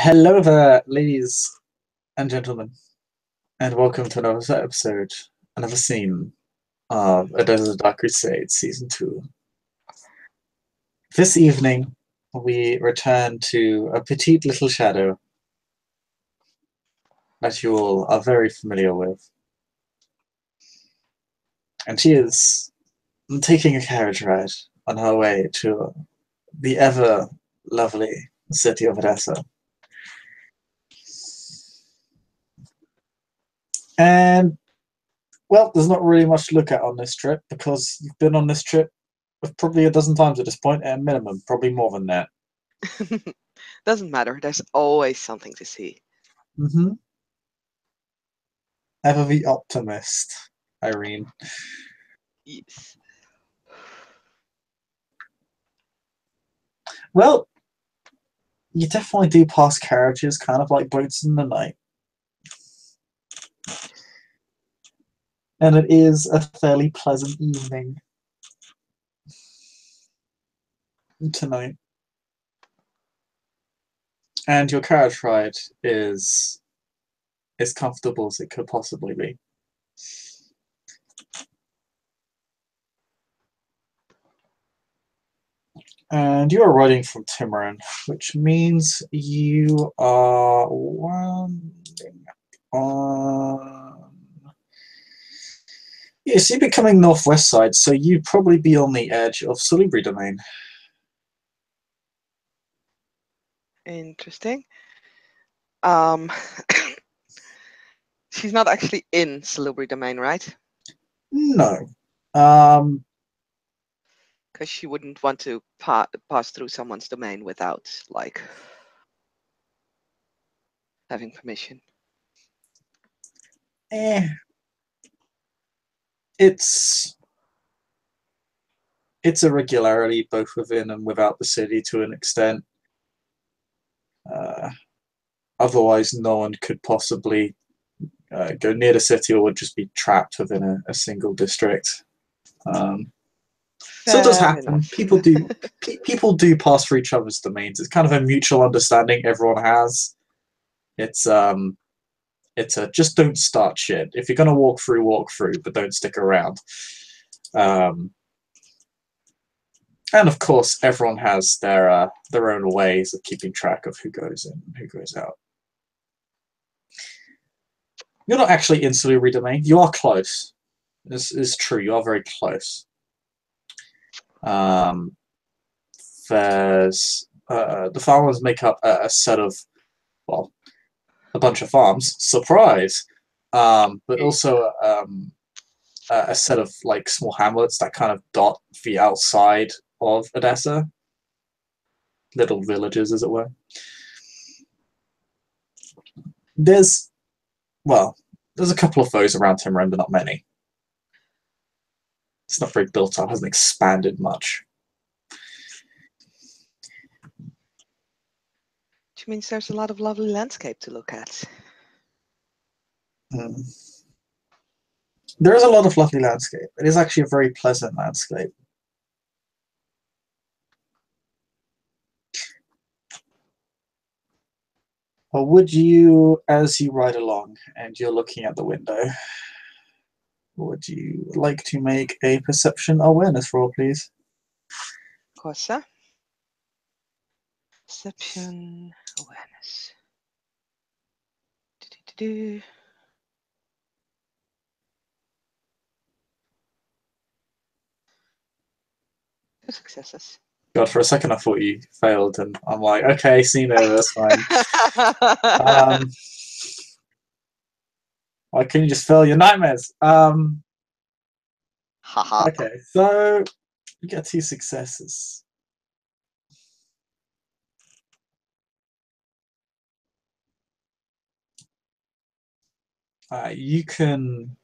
Hello there, ladies and gentlemen, and welcome to another episode, another scene of A Desert Dark Crusade Season 2. This evening, we return to a petite little shadow that you all are very familiar with. And she is taking a carriage ride on her way to the ever lovely city of Odessa. And, well, there's not really much to look at on this trip because you've been on this trip probably a dozen times at this point, at a minimum, probably more than that. Doesn't matter. There's always something to see. Mm-hmm. Ever the optimist, Irene. Yes. Well, you definitely do pass carriages, kind of like boats in the night. And it is a fairly pleasant evening tonight. And your carriage ride is as comfortable as it could possibly be. And you are riding from Timurin, which means you are winding on. Yes, you'd be coming northwest side, so you'd probably be on the edge of Salubri Domain. Interesting. She's not actually in Salubri Domain, right? No. Because she wouldn't want to pass through someone's domain without, like, having permission. It's a regularity both within and without the city to an extent. Otherwise, no one could possibly go near the city or would just be trapped within a single district. So it does happen. Enough. People do pass through each other's domains. It's kind of a mutual understanding everyone has. It's a just don't start shit. If you're gonna walk through, but don't stick around. And of course, everyone has their own ways of keeping track of who goes in and who goes out. You're not actually in Salubri Domain. You are close. This is true. You are very close. There's the farmers make up a set of, well, a bunch of farms. Surprise! But also a set of like small hamlets that kind of dot the outside of Odessa. Little villages, as it were. There's a couple of those around Timurin, but not many. It's not very built up, hasn't expanded much. Which means there's a lot of lovely landscape to look at. There is a lot of lovely landscape. It is actually a very pleasant landscape. Or would you, as you ride along and you're looking at the window, would you like to make a perception awareness roll, please? Of course, sir. Perception awareness. Two successes. God, for a second I thought you failed, and I'm like, okay, see, no, that's fine. Why couldn't you just fail your nightmares? Okay, so you get 2 successes. You can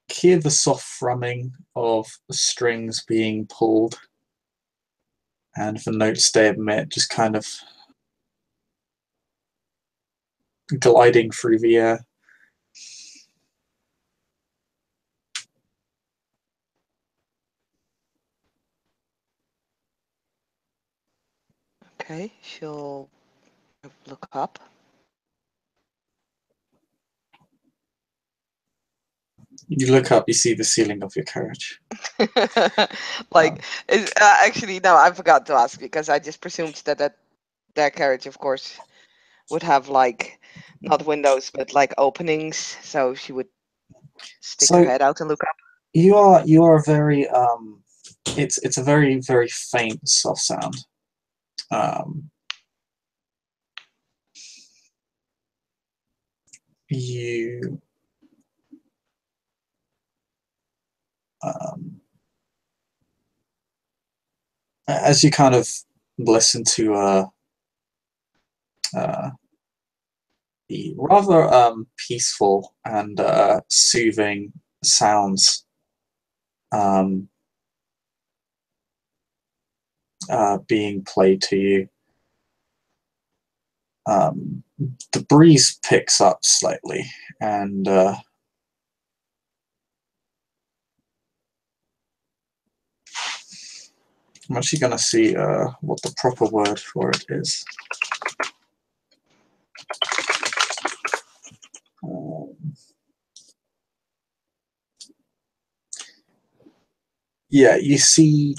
hear the soft thrumming of the strings being pulled, and the notes they emit just kind of gliding through the air. Okay, she'll look up. You look up, you see the ceiling of your carriage. Like, actually, no, I forgot to ask because I just presumed that carriage, of course, would have like not windows but like openings, so she would stick her So head out and look up. you are very it's a very, very faint soft sound. You as you kind of listen to the rather peaceful and soothing sounds being played to you. The breeze picks up slightly, and I'm actually going to see what the proper word for it is. Yeah, you see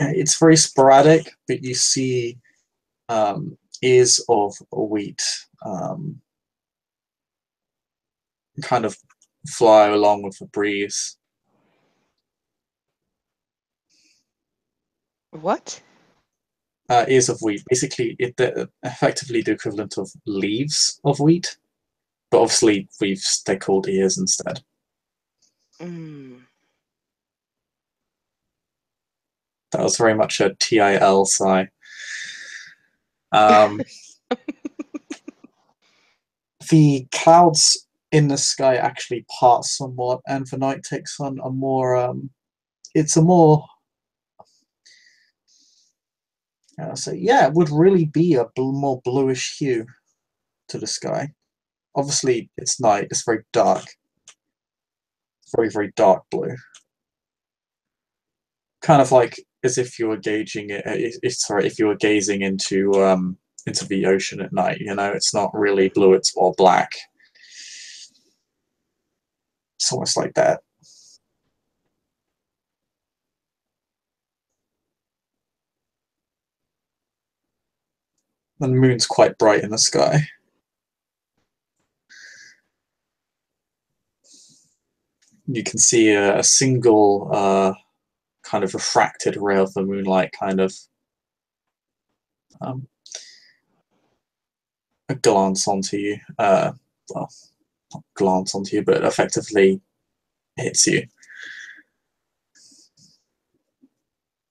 it's very sporadic, but you see ears of wheat kind of fly along with the breeze. What? Ears of wheat, basically, effectively the equivalent of leaves of wheat, but obviously they're called ears instead. Mm. That was very much a TIL sigh. The clouds in the sky actually part somewhat, and the night takes on a more it's a more so yeah, it would really be a more bluish hue to the sky. Obviously, it's night. It's very dark, very, very dark blue. Kind of like as if you were gauging it. Sorry, if you were gazing into the ocean at night. You know, it's not really blue. It's more black. It's almost like that. And the moon's quite bright in the sky. You can see a single kind of refracted ray of the moonlight kind of a glance onto you. Well, not glance onto you, but effectively hits you.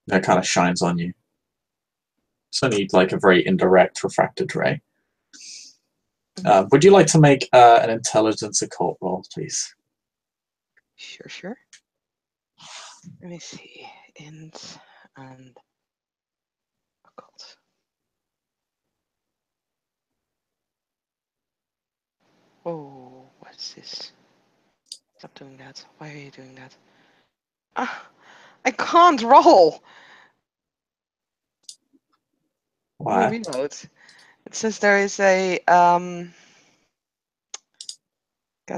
It kind of shines on you. So need like a very indirect refracted ray. Would you like to make an intelligence occult roll, please? Sure. Let me see. Int and occult. Oh, what's this? Stop doing that. Why are you doing that? Ah, I can't roll. Why? Let me reload. It says there is a God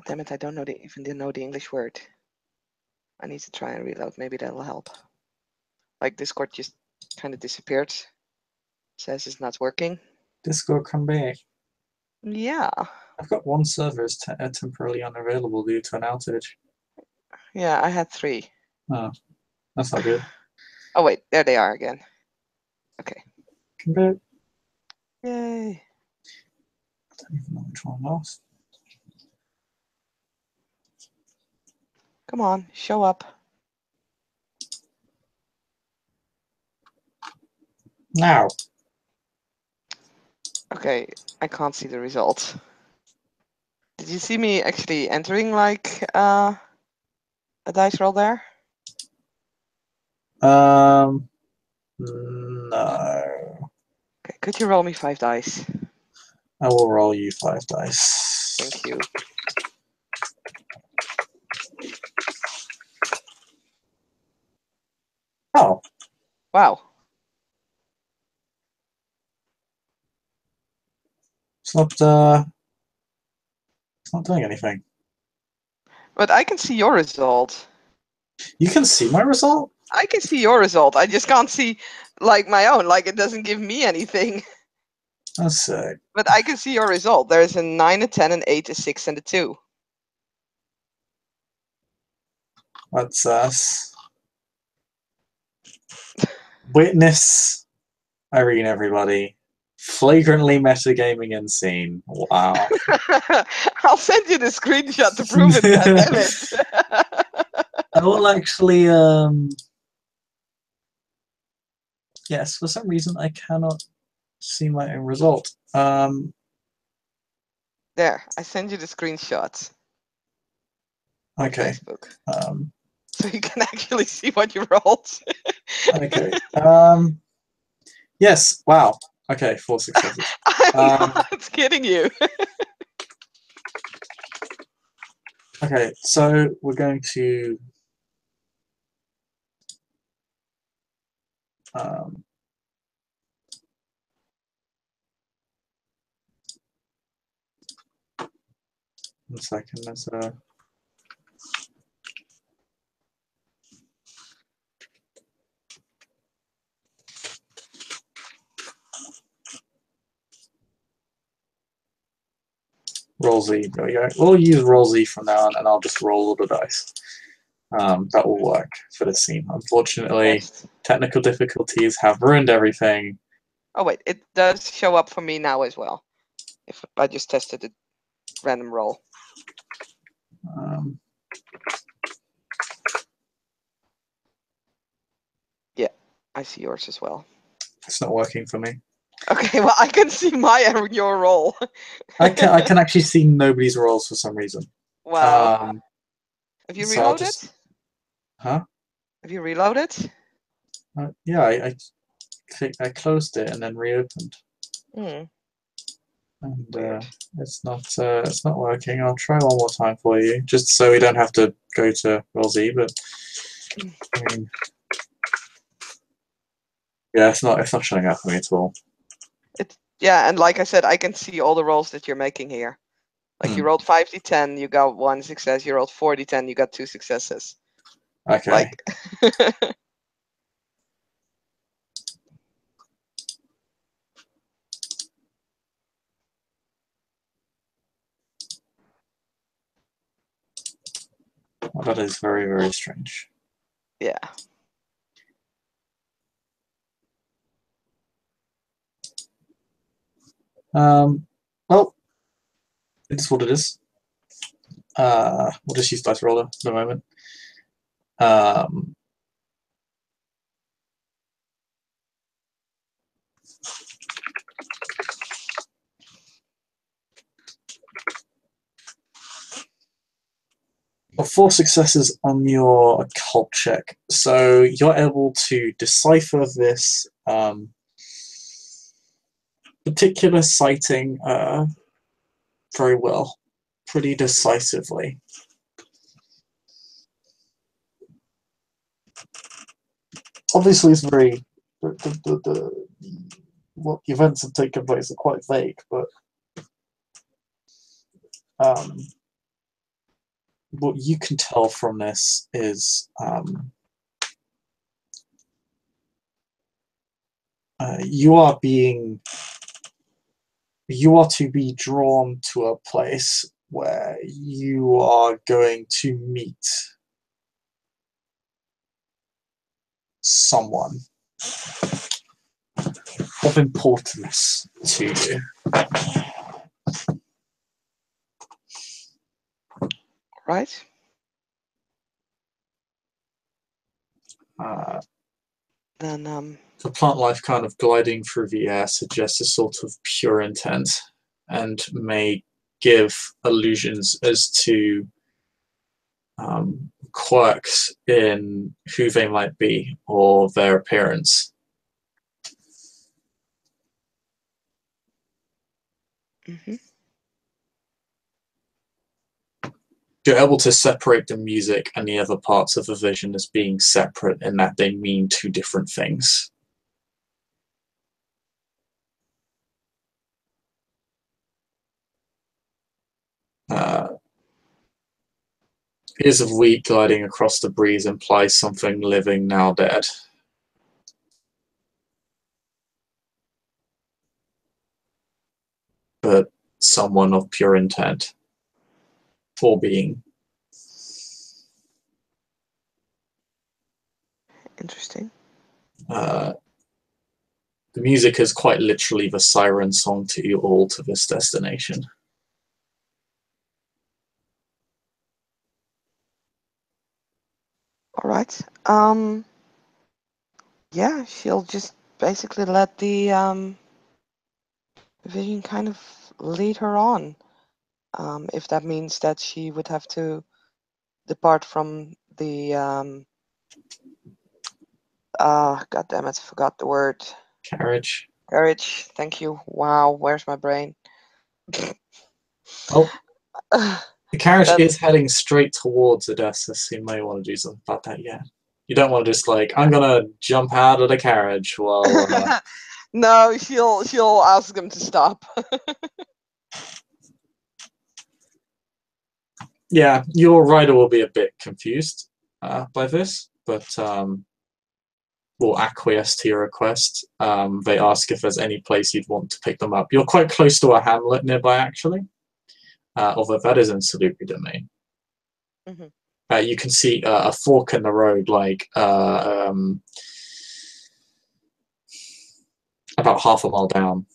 damn it! I don't know even know the English word. I need to try and reload. Maybe that'll help. Like Discord just kind of disappeared. Says it's not working. Discord, come back. Yeah. I've got one server is temporarily unavailable due to an outage. Yeah, I had 3. Oh, that's not good. Oh wait, there they are again. Okay. Come back. Yay. I don't even know which one lost. Come on, show up. Now. Okay, I can't see the result. Did you see me actually entering like a dice roll there? No. Okay, could you roll me 5 dice? I will roll you 5 dice. Thank you. Oh, Wow. it's not doing anything. But I can see your result. You can see my result? I can see your result. I just can't see like my own. Like it doesn't give me anything. Let's see. But I can see your result. There's a 9, a 10, an 8, a 6, and a 2. Let's witness Eirene, everybody. Flagrantly metagaming insane. Wow. I'll send you the screenshot to prove it, man. Damn it. I will actually, yes, for some reason I cannot see my own result. There, I send you the screenshots on Okay. Facebook. Um, So you can actually see what you rolled. okay. Yes, wow. Okay, 4 successes. I'm not kidding you. Okay, so we're going to um, one second, let's roll Z. There we go. We'll use roll Z from now on, and I'll just roll all the dice. That will work for this scene. Unfortunately, Best. technical difficulties have ruined everything. Oh wait, it does show up for me now as well. If I just tested the random roll. Yeah, I see yours as well. It's not working for me. Okay, well I can see my and your roll. I can actually see nobody's rolls for some reason. Wow. Have you So I'll reloaded? just, huh? Have you reloaded? Yeah, I closed it and then reopened, Hmm. and Weird. it's not working. I'll try one more time for you, just so we don't have to go to roll Z. But I mean, yeah, it's not showing up for me at all. Yeah, and like I said, I can see all the rolls that you're making here. Like you rolled 5d10, you got 1 success. You rolled 4d10, you got 2 successes. Okay. Like. Well, that is very, very strange. Yeah. Well, it is what it is. We'll just use Dice Roller for the moment. Well, 4 successes on your occult check, so you're able to decipher this particular sighting very well, pretty decisively. Obviously, it's very what events have taken place are quite vague, but what you can tell from this is you are to be drawn to a place where you are going to meet someone of importance to you. Right? Then The plant life kind of gliding through the air suggests a sort of pure intent and may give illusions as to quirks in who they might be or their appearance. Mm-hmm. You're able to separate the music and the other parts of the vision as being separate in that they mean two different things. Ears of wheat gliding across the breeze implies something living, now dead. But someone of pure intent. For being. Interesting. The music is quite literally the siren song to you all to this destination. All right. Yeah, she'll just basically let the vision kind of lead her on. If that means that she would have to depart from the God damn it, I forgot the word. Carriage. Carriage. Thank you. Wow, where's my brain? Oh, the carriage Then is heading straight towards Odessa, so you may want to do something about that, yeah. You don't want to just like, I'm gonna jump out of the carriage while no, she'll ask him to stop. yeah, your rider will be a bit confused by this, but will acquiesce to your request. They ask if there's any place you'd want to pick them up. You're quite close to a hamlet nearby, actually, although that is in Salubri domain. Mm-hmm. You can see a fork in the road, like about half a mile down.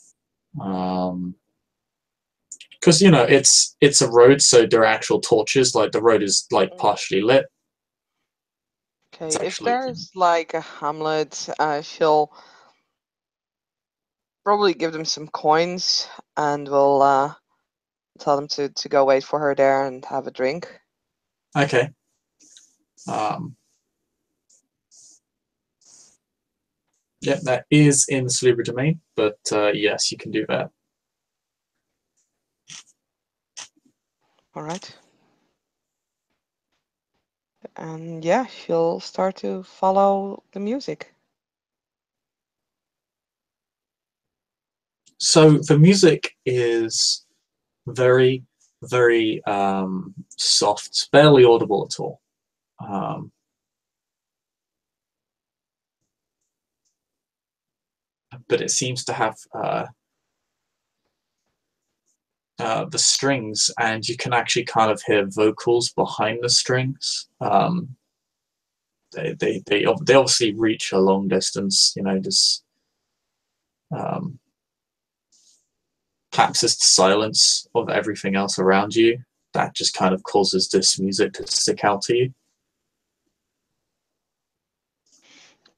Because you know it's a road, so there are actual torches. Like the road is like partially lit. Okay, It's if actually there's like a hamlet, she'll probably give them some coins, and we'll tell them to go wait for her there and have a drink. okay. Yeah, that is in the Salubri domain, but yes, you can do that. All right. And yeah, she'll start to follow the music. So the music is very, very soft, barely audible at all. But it seems to have the strings, and you can actually kind of hear vocals behind the strings. They obviously reach a long distance. You know, this perhaps it's the silence of everything else around you that just kind of causes this music to stick out to you.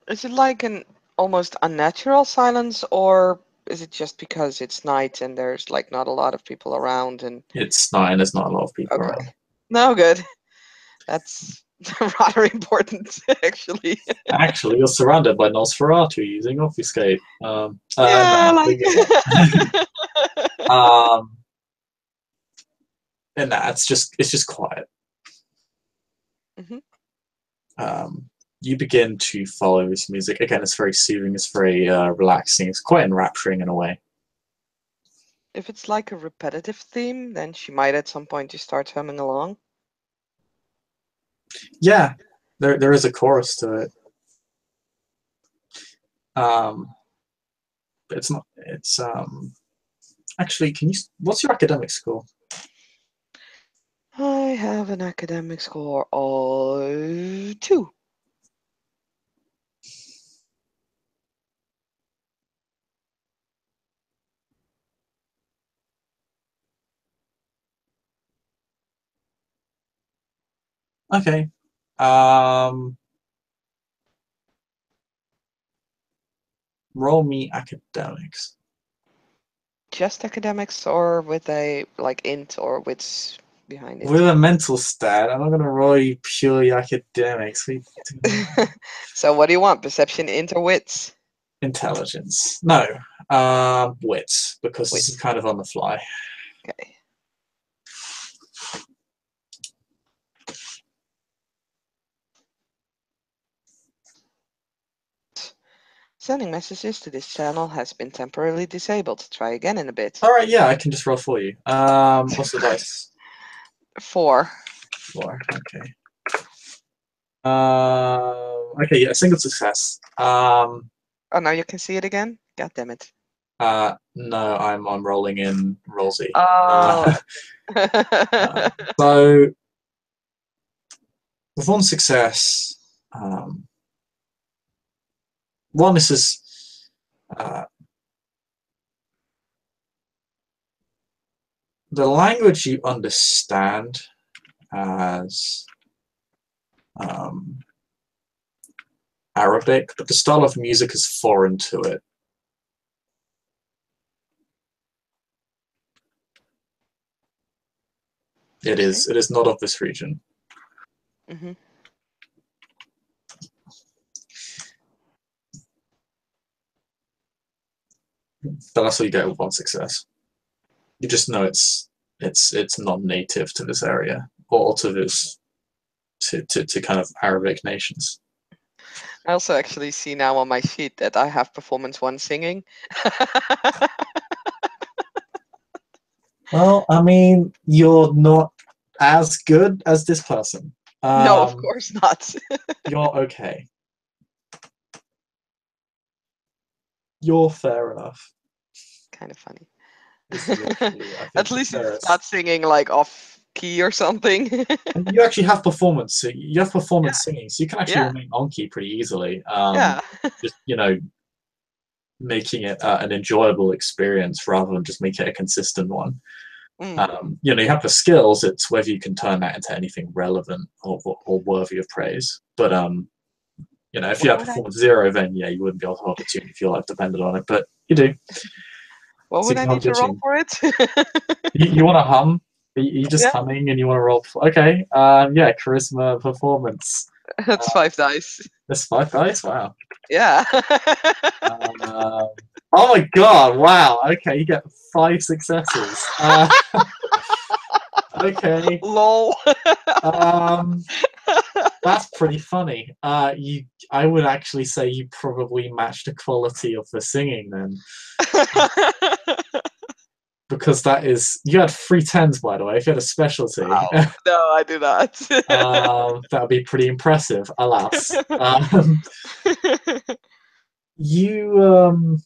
Is it like an almost unnatural silence, or is it just because it's night and there's like not a lot of people around? And It's night and there's not a lot of people okay, around. no good. That's rather important, actually. Actually, you're surrounded by Nosferatu using Obfuscate. Yeah, No, like. forget that. And it's just quiet. Mhm. You begin to follow this music. Again, it's very soothing, it's very relaxing, it's quite enrapturing in a way. If it's like a repetitive theme, then she might at some point just start humming along. Yeah, there is a chorus to it. But it's not. It's actually. Can you? What's your academic score? I have an academic score of 2. Okay. Roll me academics. Just academics, or with a like int or wits behind With it? a mental stat, I'm not gonna roll you purely academics. So what do you want? Perception, int, or wits? Intelligence. No. Wits, because this is Wits. kind of on the fly. Okay. Sending messages to this channel has been temporarily disabled. Try again in a bit. All right, yeah, I can just roll for you. What's the dice? 4. 4. Okay. Okay, yeah, single success. Oh, now you can see it again? God damn it. No, I'm rolling in Rollsy. Oh. So with one success, one, this is the language you understand as Arabic, but the style of music is foreign to it. It is not of this region. Mm-hmm. But that's what you get with one success. You just know it's not native to this area or to this to kind of Arabic nations. I also actually see now on my sheet that I have performance 1 singing. Well, I mean, you're not as good as this person. No, of course not. You're okay. You're fair enough. Kind of funny. This is actually, I At think, the least it's fairest. not singing like off key or something. And you actually have performance. So you have Yeah. performance singing, so you can actually Yeah. remain on key pretty easily. Yeah. Just making it an enjoyable experience rather than just make it a consistent one. Mm. You have the skills. It's whether you can turn that into anything relevant or worthy of praise. But if you What had would I performance 0, then yeah, you wouldn't be able to hold a tune if your life depended on it. But you do. what So would you I can hold need to your roll tune. for it? You want to hum? Are you just Yeah. humming and you want to roll? Okay. Yeah, charisma performance. That's 5 dice. That's 5 dice. Wow. Yeah. Oh my god! Wow. Okay, you get 5 successes. Okay. Lol. That's pretty funny. I would actually say you probably matched the quality of the singing then, because you had 3 10s, by the way. If you had a specialty, Wow. No, I do not. that would be pretty impressive. Alas, you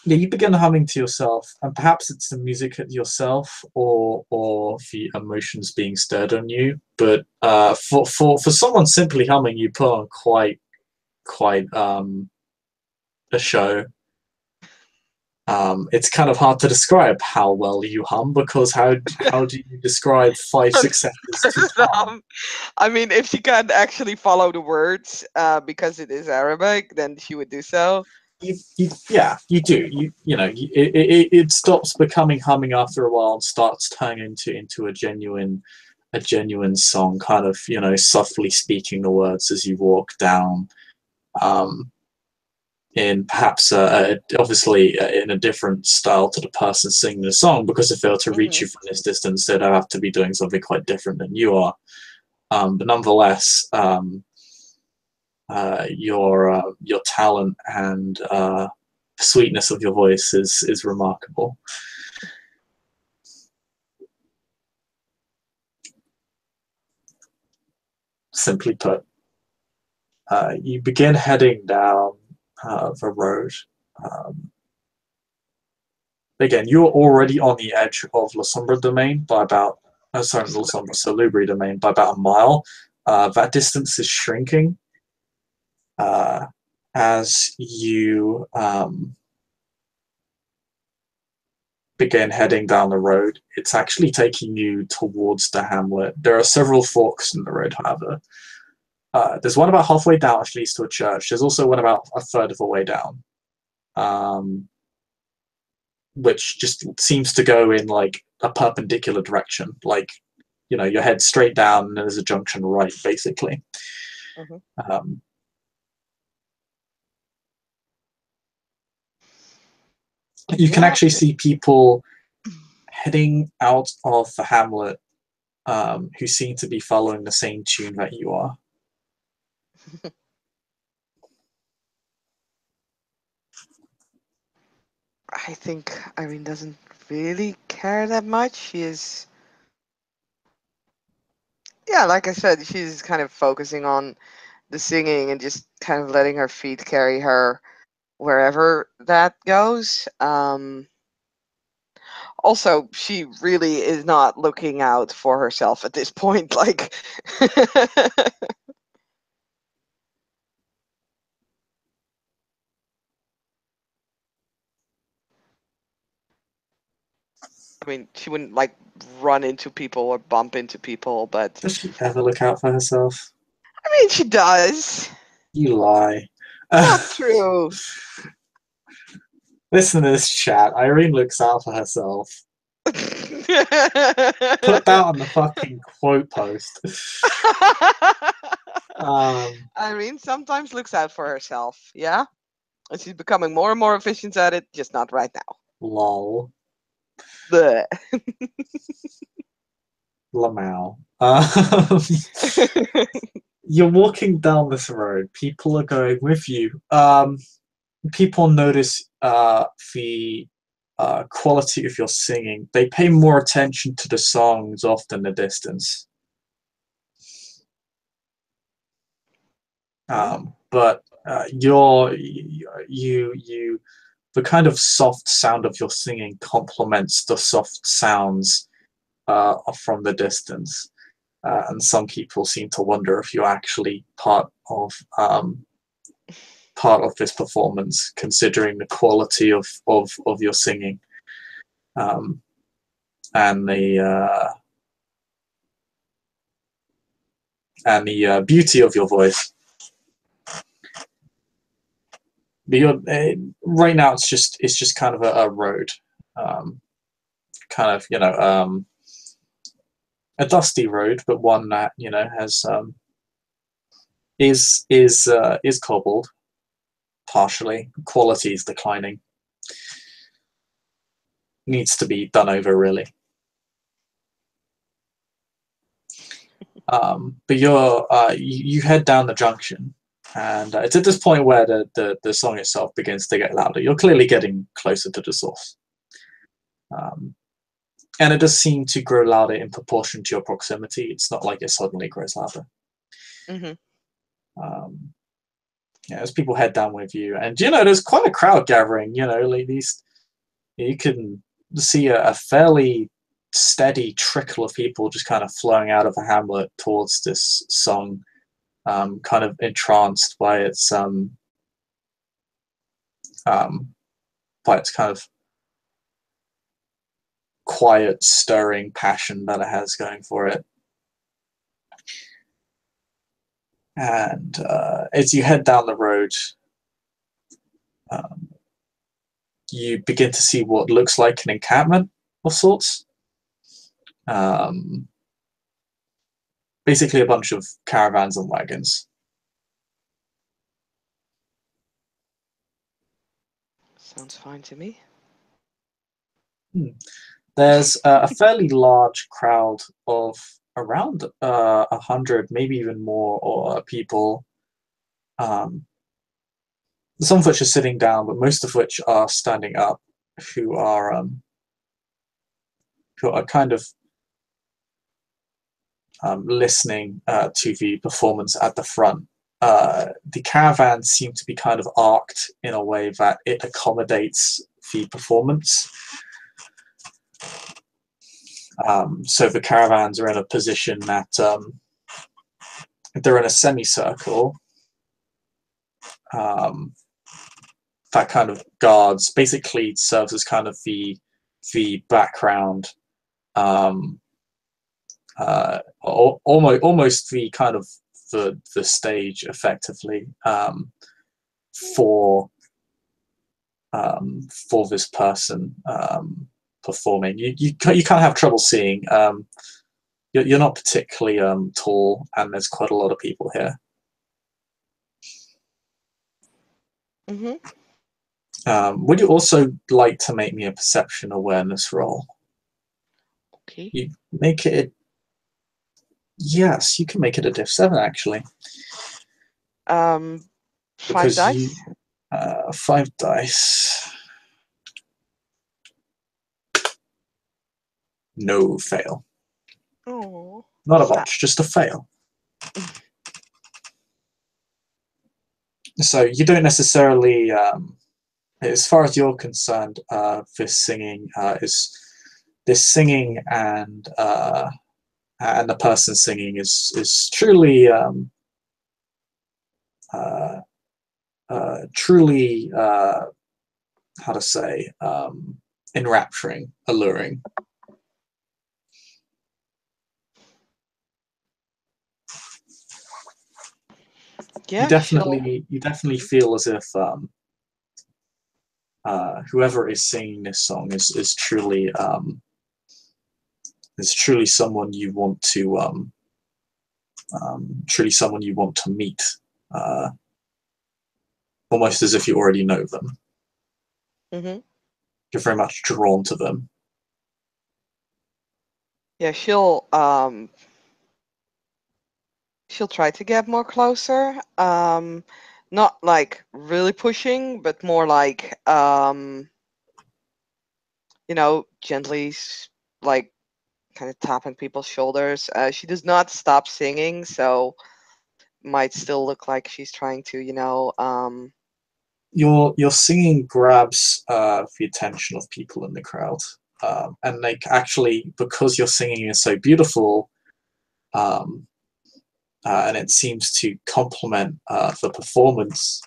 yeah, you begin humming to yourself, and perhaps it's the music yourself or the emotions being stirred on you. But for someone simply humming, you put on quite a show. It's kind of hard to describe how well you hum, because how do you describe 5 successes to hum? I mean, if she can actually follow the words, because it is Arabic, then she would do so. Yeah, you do. It stops becoming humming after a while and starts turning into a genuine song, kind of softly speaking the words as you walk down. In perhaps obviously in a different style to the person singing the song, because if they were to reach you from this distance, they'd have to be doing something quite different than you are. But nonetheless, your talent and sweetness of your voice is remarkable. Simply put, you begin heading down the road. Again, you're already on the edge of La Sombra domain by about sorry, La Sombra Salubri domain by about a mile. That distance is shrinking as you begin heading down the road. It's actually taking you towards the hamlet. There are several forks in the road, however. There's one about halfway down, which leads to a church. There's also one about a third of the way down, which just seems to go in like a perpendicular direction. Like, you head straight down and there's a junction right, basically. You can actually see people heading out of the hamlet who seem to be following the same tune that you are. I think Irene doesn't really care that much. She is, yeah, like I said, she's kind of focusing on the singing and just kind of letting her feet carry her wherever that goes. Also, she really is not looking out for herself at this point. Like, I mean, she wouldn't like run into people or bump into people, but Does she ever look out for herself? I mean, she does. You lie. Not true. Listen to this chat. Irene looks out for herself. Put that on the fucking quote post. Irene sometimes looks out for herself, yeah? And she's becoming more and more efficient at it, just not right now. Lol. Bleh. Lamau. You're walking down this road. People are going with you. People notice the quality of your singing. They pay more attention to the songs off in the distance. But the kind of soft sound of your singing complements the soft sounds from the distance. And some people seem to wonder if you're actually part of this performance, considering the quality of your singing, and the beauty of your voice. But right now it's just kind of a road, kind of a dusty road, but one that has is cobbled partially. Quality is declining. Needs to be done over really. But you head down the junction, and it's at this point where the song itself begins to get louder. You're clearly getting closer to the source, and it does seem to grow louder in proportion to your proximity. It's not like it suddenly grows louder. Mm-hmm. As people head down with you, and there's quite a crowd gathering. Like these, you can see a fairly steady trickle of people just kind of flowing out of the hamlet towards this song, kind of entranced by its kind of quiet, stirring passion that it has going for it. And as you head down the road, you begin to see what looks like an encampment of sorts. Basically a bunch of caravans and wagons. Sounds fine to me. There's a fairly large crowd of around 100, maybe even more, people. Some of which are sitting down, but most of which are standing up, who are kind of listening to the performance at the front. The caravans seem to be kind of arced in a way that it accommodates the performance. So the caravans are in a position that they're in a semicircle that kind of guards, basically serves as kind of the background, almost the kind of the stage effectively, for this person performing. You kind of have trouble seeing. You're not particularly tall, and there's quite a lot of people here. Would you also like to make me a perception awareness roll? Okay. You make it. Yes, you can make it a diff 7 actually. 5 dice. 5 dice. No fail. Oh, Not a sad. botch, just a fail. So you don't necessarily, as far as you're concerned, this singing and the person singing is truly uh, truly how to say enrapturing, alluring. Yeah, she'll. You definitely feel as if whoever is singing this song is truly someone you want to truly someone you want to meet, uh, almost as if you already know them. Hmm. You're very much drawn to them. Yeah, she'll try to get more closer. Not like really pushing, but more like gently like kind of tapping people's shoulders. She does not stop singing, so might still look like she's trying to, Your singing grabs the attention of people in the crowd, and like actually because your singing is so beautiful, um, and it seems to complement the performance,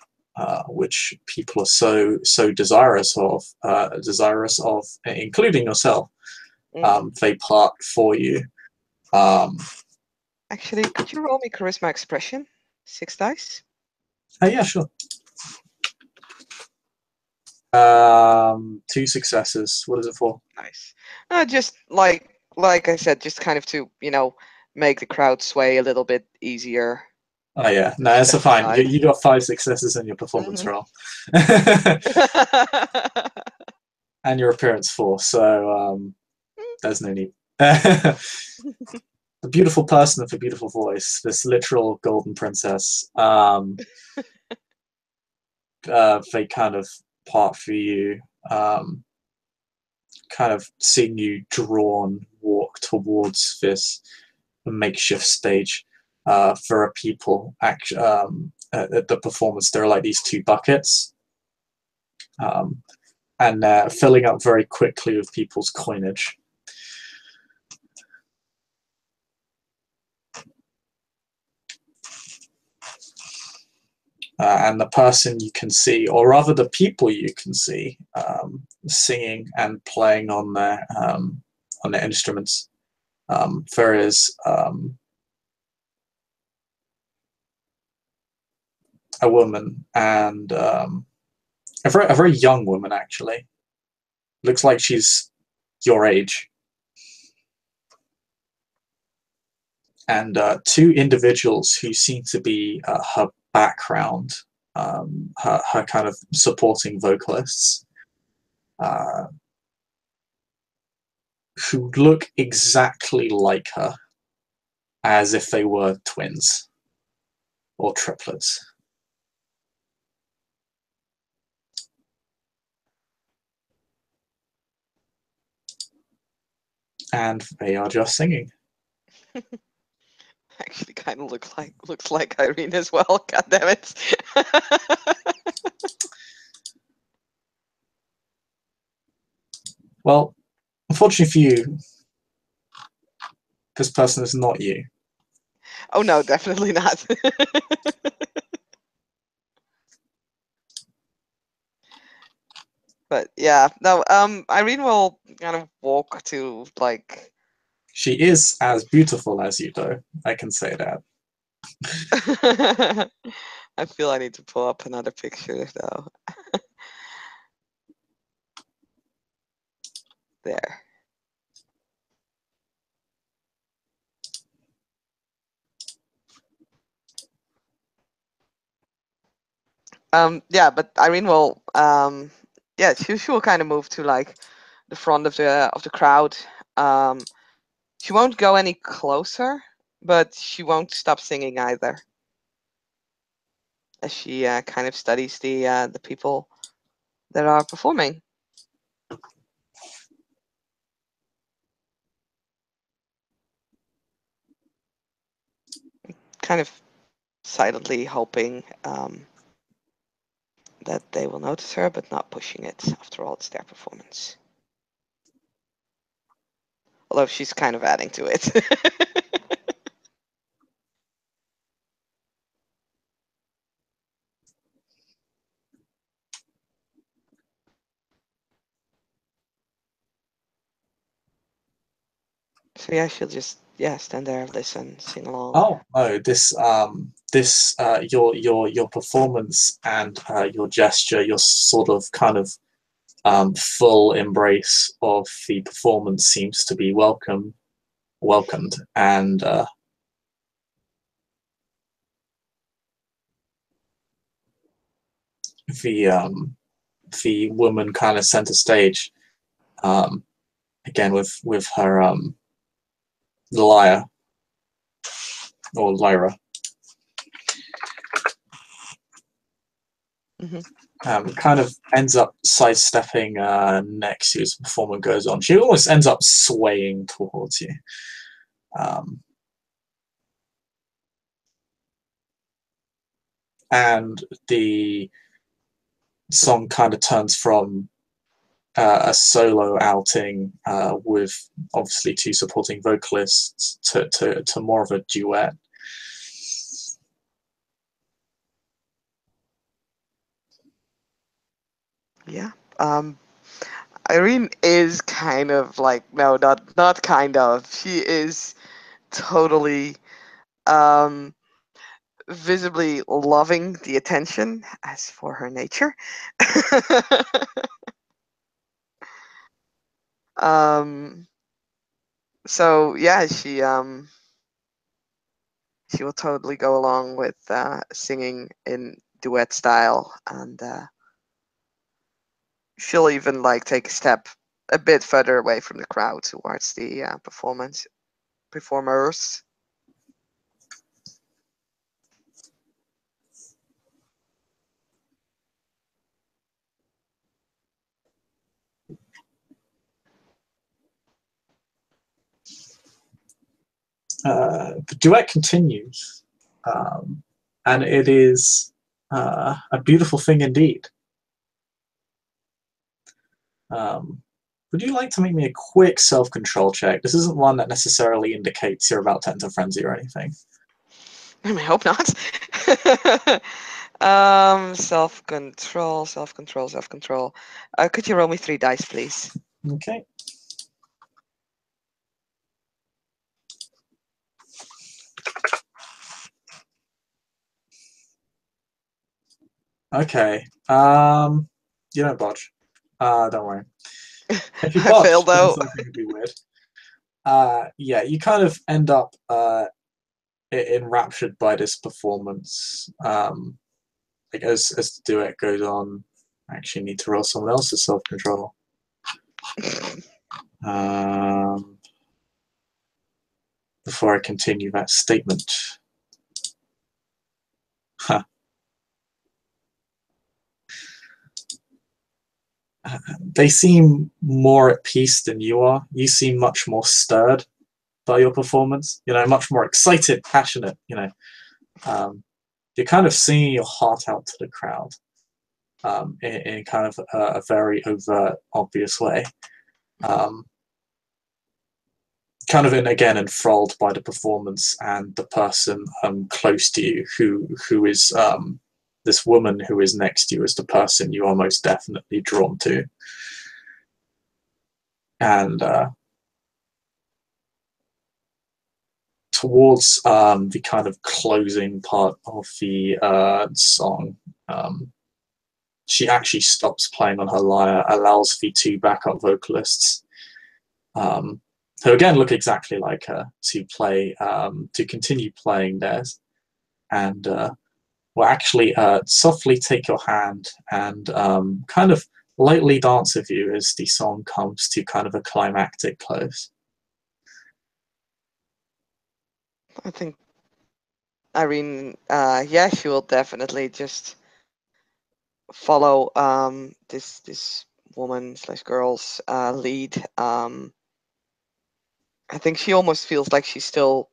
which people are so desirous of, including yourself. mm. They part for you. Um, Actually, could you roll me charisma expression? 6 dice. yeah, sure. Two successes. What is it for? Nice. Just like I said, just kind of to, make the crowd sway a little bit easier Oh yeah, to no, it's a step fine. aside. You got five successes in your performance Hmm. roll, and your appearance four. So there's no need. The beautiful person with a beautiful voice, this literal golden princess. They kind of part for you. Um, Kind of seeing you drawn walk towards this makeshift stage for a people at the performance. There are like these two buckets, um, and filling up very quickly with people's coinage. And the person you can see, or rather the people you can see, singing and playing on their instruments. There is a woman and a very young woman actually. Looks like she's your age, and two individuals who seem to be her background, her kind of supporting vocalists, uh, who look exactly like her, as if they were twins or triplets. And they are just singing. Actually, kind of looks like Irene as well. God damn it. Well, unfortunately for you, this person is not you. Oh no, definitely not. But yeah, no. Irene will kind of walk to like. She is as beautiful as you, though. I can say that. I feel I need to pull up another picture though. There. Yeah, but Irene will yeah, she will kind of move to like the front of the crowd. Um she won't go any closer, but she won't stop singing either. As she kind of studies the people that are performing. kind of silently hoping that they will notice her, but not pushing it. After all, it's their performance. Although she's kind of adding to it. So yeah, she'll just stand there, listen, sing along. Oh no, your performance and your gesture, your sort of kind of full embrace of the performance seems to be welcomed, and the um, the woman kind of center stage, um, again with her lyre or lyra, kind of ends up sidestepping next to you as the performance goes on. She almost ends up swaying towards you. Um, and the song kind of turns from a solo outing with obviously two supporting vocalists to more of a duet. Yeah. Irene is kind of like, no, not kind of. She is totally visibly loving the attention, as for her nature. So yeah, she will totally go along with singing in duet style, and she'll even like take a step a bit further away from the crowd towards the performers. The duet continues, and it is a beautiful thing indeed. Um, would you like to make me a quick self-control check? This isn't one that necessarily indicates you're about to enter frenzy or anything. I hope not. Self-control, self-control, self-control. Could you roll me 3 dice, please? Okay. Okay. You don't budge. Don't worry. If you I failed budge, then though. something would be weird. Yeah, you kind of end up enraptured by this performance. Like as the duet goes on, I actually need to roll someone else's self control. Before I continue that statement. Huh. They seem more at peace than you are. You seem much more stirred by your performance. You know, much more excited, passionate. You know, you're kind of singing your heart out to the crowd in kind of a very overt, obvious way. Kind of again enthralled by the performance and the person close to you who is this woman who is next to you is the person you are most definitely drawn to. And towards the kind of closing part of the song, she actually stops playing on her lyre, allows the two backup vocalists, who again look exactly like her, to play, to continue playing theirs, and will actually softly take your hand and kind of lightly dance with you as the song comes to kind of a climactic close. I think Irene, yeah, she will definitely just follow this woman slash girl's lead. I think she almost feels like she's still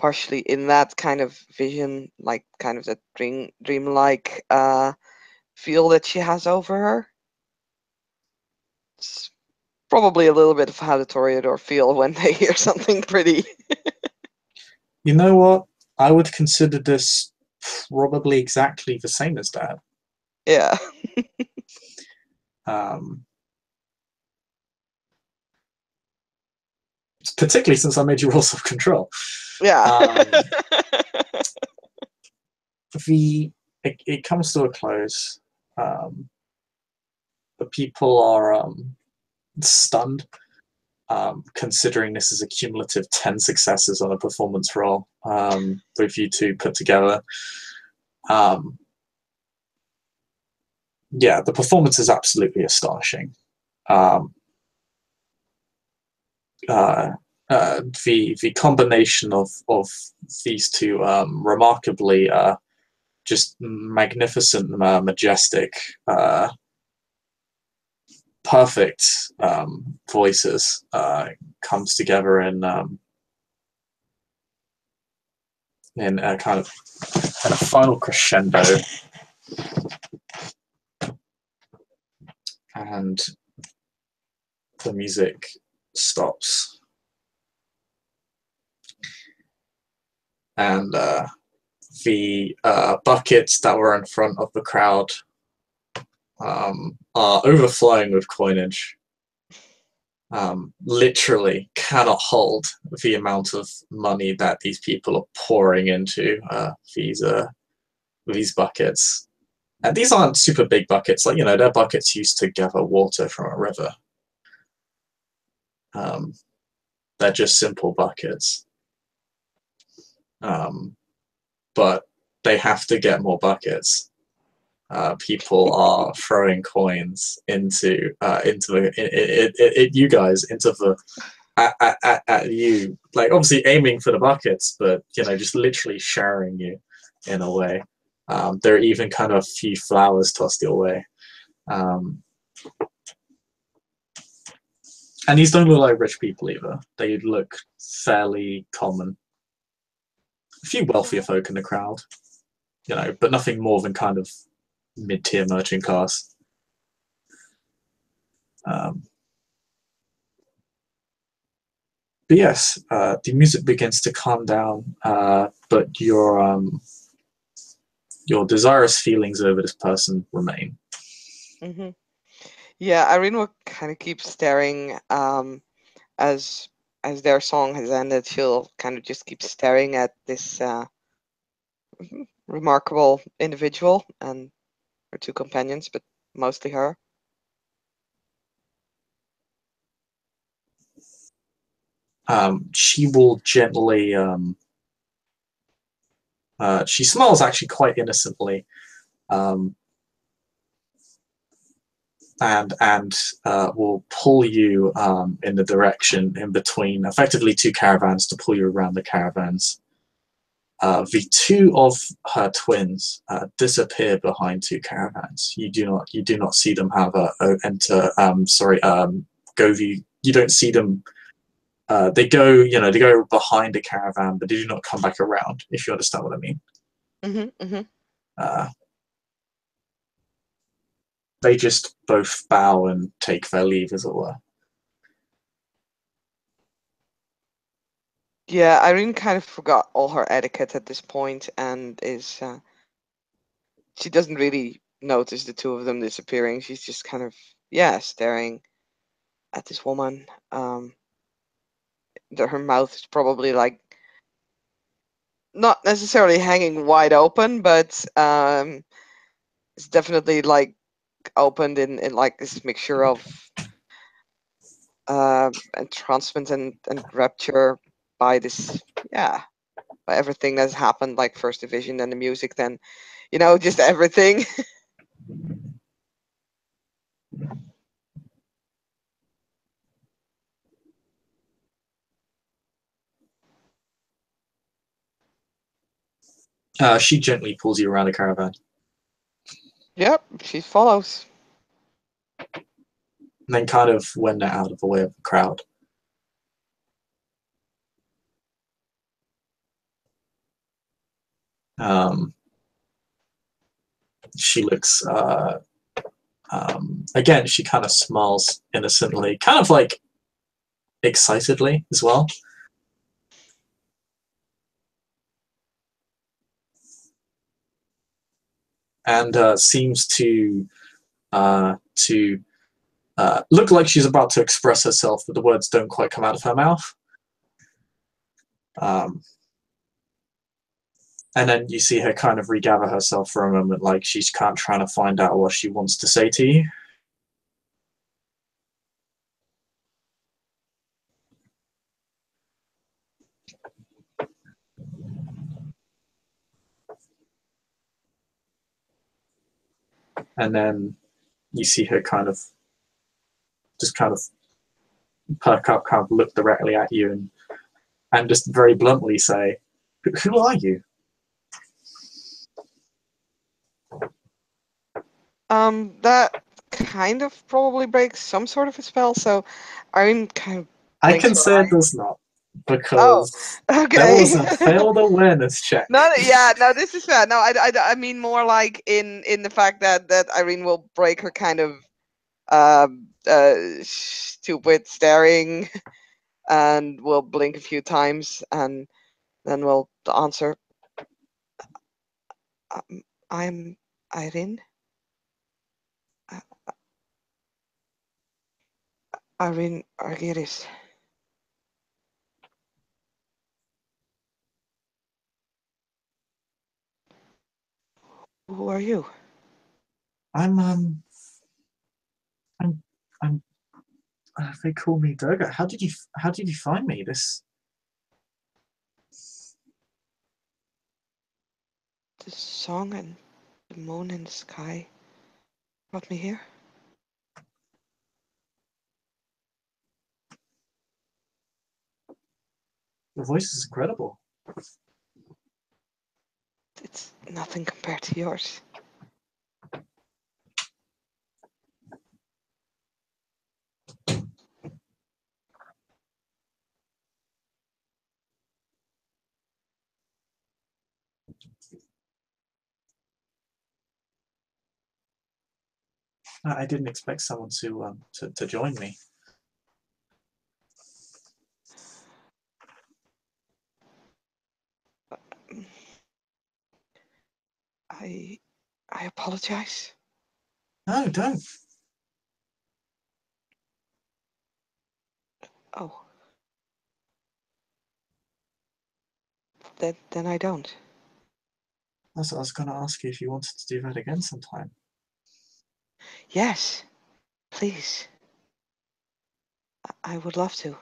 partially in that kind of vision, like kind of that dreamlike feel that she has over her. It's probably a little bit of how the Toreador feel when they hear something pretty. You know what? I would consider this probably exactly the same as that. Yeah. Particularly since I made you roll self-control. Yeah. It comes to a close. The people are stunned, considering this is a cumulative 10 successes on a performance roll with you two put together. Yeah, the performance is absolutely astonishing. The combination of these two remarkably just magnificent, majestic, perfect voices comes together in a kind of in a final crescendo, and the music stops, and the buckets that were in front of the crowd are overflowing with coinage. Literally cannot hold the amount of money that these people are pouring into these buckets. And these aren't super big buckets, like, they're buckets used to gather water from a river. They're just simple buckets. But they have to get more buckets. People are throwing coins into you guys, into the at you, like obviously aiming for the buckets, but just literally showering you in a way. There are even kind of a few flowers tossed your way. And these don't look like rich people either. They look fairly common. A few wealthier folk in the crowd, but nothing more than kind of mid-tier merchant class. But yes, the music begins to calm down, but your desirous feelings over this person remain. Mm-hmm. Yeah, Irene will kind of keep staring as their song has ended. She'll kind of just keep staring at this remarkable individual and her two companions, but mostly her. She will gently. She smiles actually quite innocently, and will pull you in the direction in between, effectively two caravans, to pull you around the caravans. The two of her twins disappear behind two caravans. You do not see them have enter. Go view. You don't see them. They go behind a caravan, but they do not come back around. If you understand what I mean. Mm-hmm, mm-hmm. They just both bow and take their leave, as it were. Yeah, Irene kind of forgot all her etiquette at this point and is she doesn't really notice the two of them disappearing. She's just kind of staring at this woman. Her mouth is probably like not necessarily hanging wide open, but it's definitely like opened in like this mixture of entrancement and rapture by this by everything that's happened, like first division, then the music, then just everything. She gently pulls you around the caravan. Yep, she follows. And then kind of, when they're out of the way of the crowd, Um, she looks again. She kind of smiles innocently, kind of like excitedly as well. And seems to look like she's about to express herself, but the words don't quite come out of her mouth. Um, and then you see her kind of regather herself for a moment, like she's kind of trying to find out what she wants to say to you. And then you see her kind of just kind of perk up, kind of look directly at you, and just very bluntly say, "Who are you?" That kind of probably breaks some sort of a spell. So Irene kind of I blinks can her say it eye. does not, Oh, because there was okay. a failed awareness check. No, yeah, no, this is fair. No, I mean more like in the fact that Irene will break her kind of stupid staring and will blink a few times and then will answer. I'm Irene. Uh, Irene Argyris. Who are you? I'm I'm I'm. They call me Durga. How did you find me? This The song and the moon in the sky brought me here. your voice is incredible. It's nothing compared to yours. I didn't expect someone to join me. I I apologize. No, don't. Oh, then I don't. That's what I was going to ask you if you wanted to do that again sometime. Yes, please. I would love to.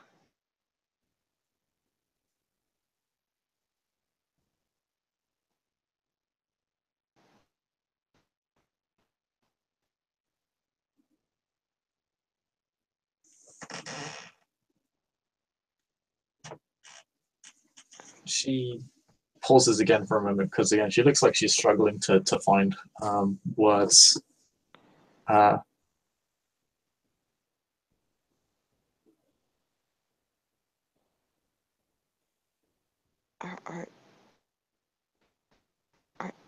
She pauses again for a moment because again she looks like she's struggling to find words. Uh, Are are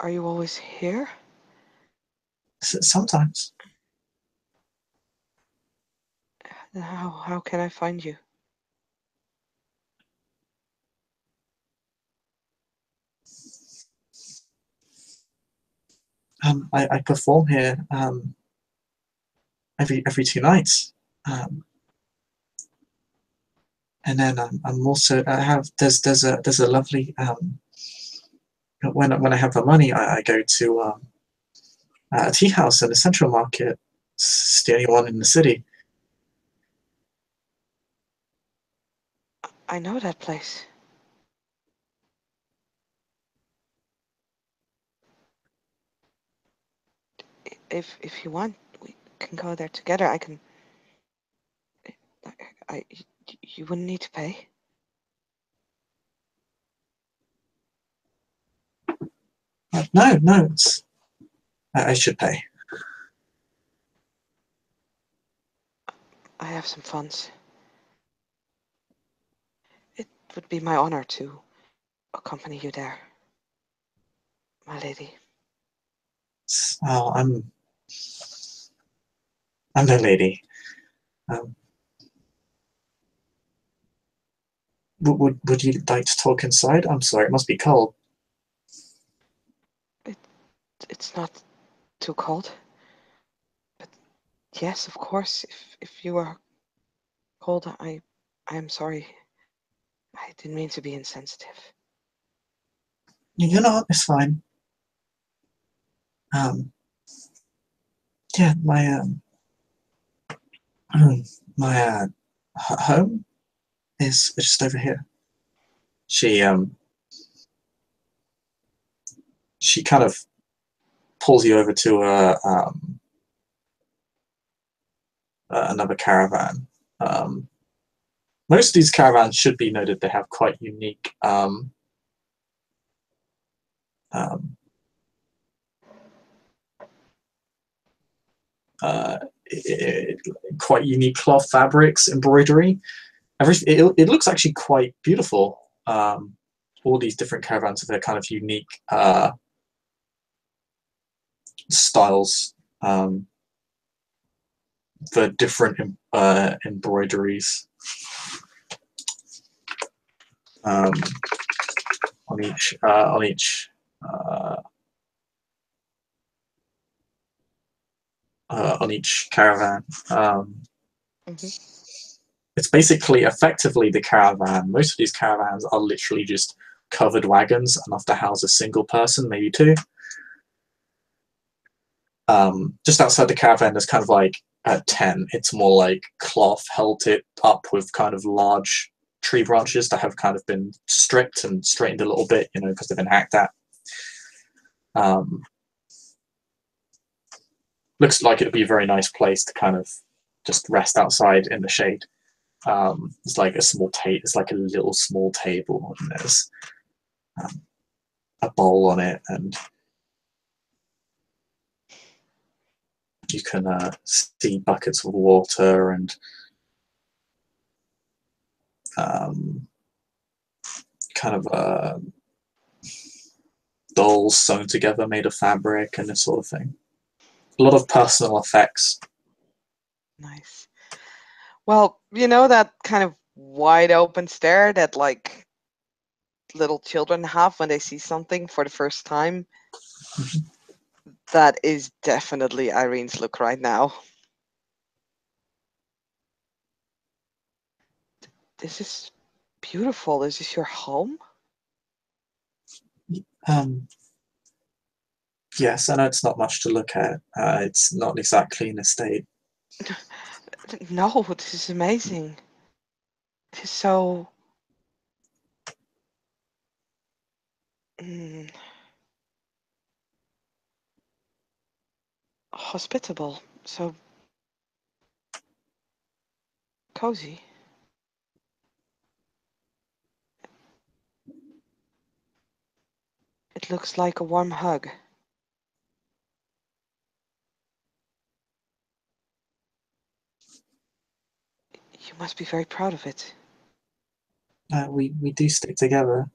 are you always here? Sometimes How can I find you? I perform here every 2 nights, and then I'm also I have there's a lovely when I have the money I go to a tea house in the Central Market. It's the only one in the city. I know that place. If you want, we can go there together. I can. I you wouldn't need to pay. No, no, I should pay. I have some funds. It would be my honor to accompany you there. my lady. Oh, I'm no lady. Um, would you like to talk inside? I'm sorry, it must be cold. It's not too cold. But yes, of course, if you are cold, I am sorry. I didn't mean to be insensitive. You're not. It's fine. Um, yeah, my home is just over here. She she kind of pulls you over to another caravan. Um, most of these caravans should be noted. They have quite unique um, uh, quite unique cloth fabrics, embroidery. It looks actually quite beautiful. All these different caravans have their kind of unique styles, the different embroideries um, uh, on each caravan. Hmm. It's basically effectively the caravan. Most of these caravans are literally just covered wagons enough to house a single person, maybe two. Just outside the caravan, there's kind of like a tent. It's more like cloth held it up with kind of large tree branches that have kind of been stripped and straightened a little bit, because they've been hacked at. Um, looks like it'd be a very nice place to kind of just rest outside in the shade. It's like a small table. It's like a little small table, and there's um, a bowl on it, and you can see buckets of water and um, kind of dolls sewn together made of fabric and this sort of thing. A lot of personal effects. Nice. Well, you know that kind of wide open stare that like little children have when they see something for the first time? That is definitely Irene's look right now. This is beautiful. Is this your home? Um, yes, I know it's not much to look at. It's not exactly in a state. No, this is amazing. It is so mm, hospitable, so cozy. It looks like a warm hug. You must be very proud of it. We do stick together.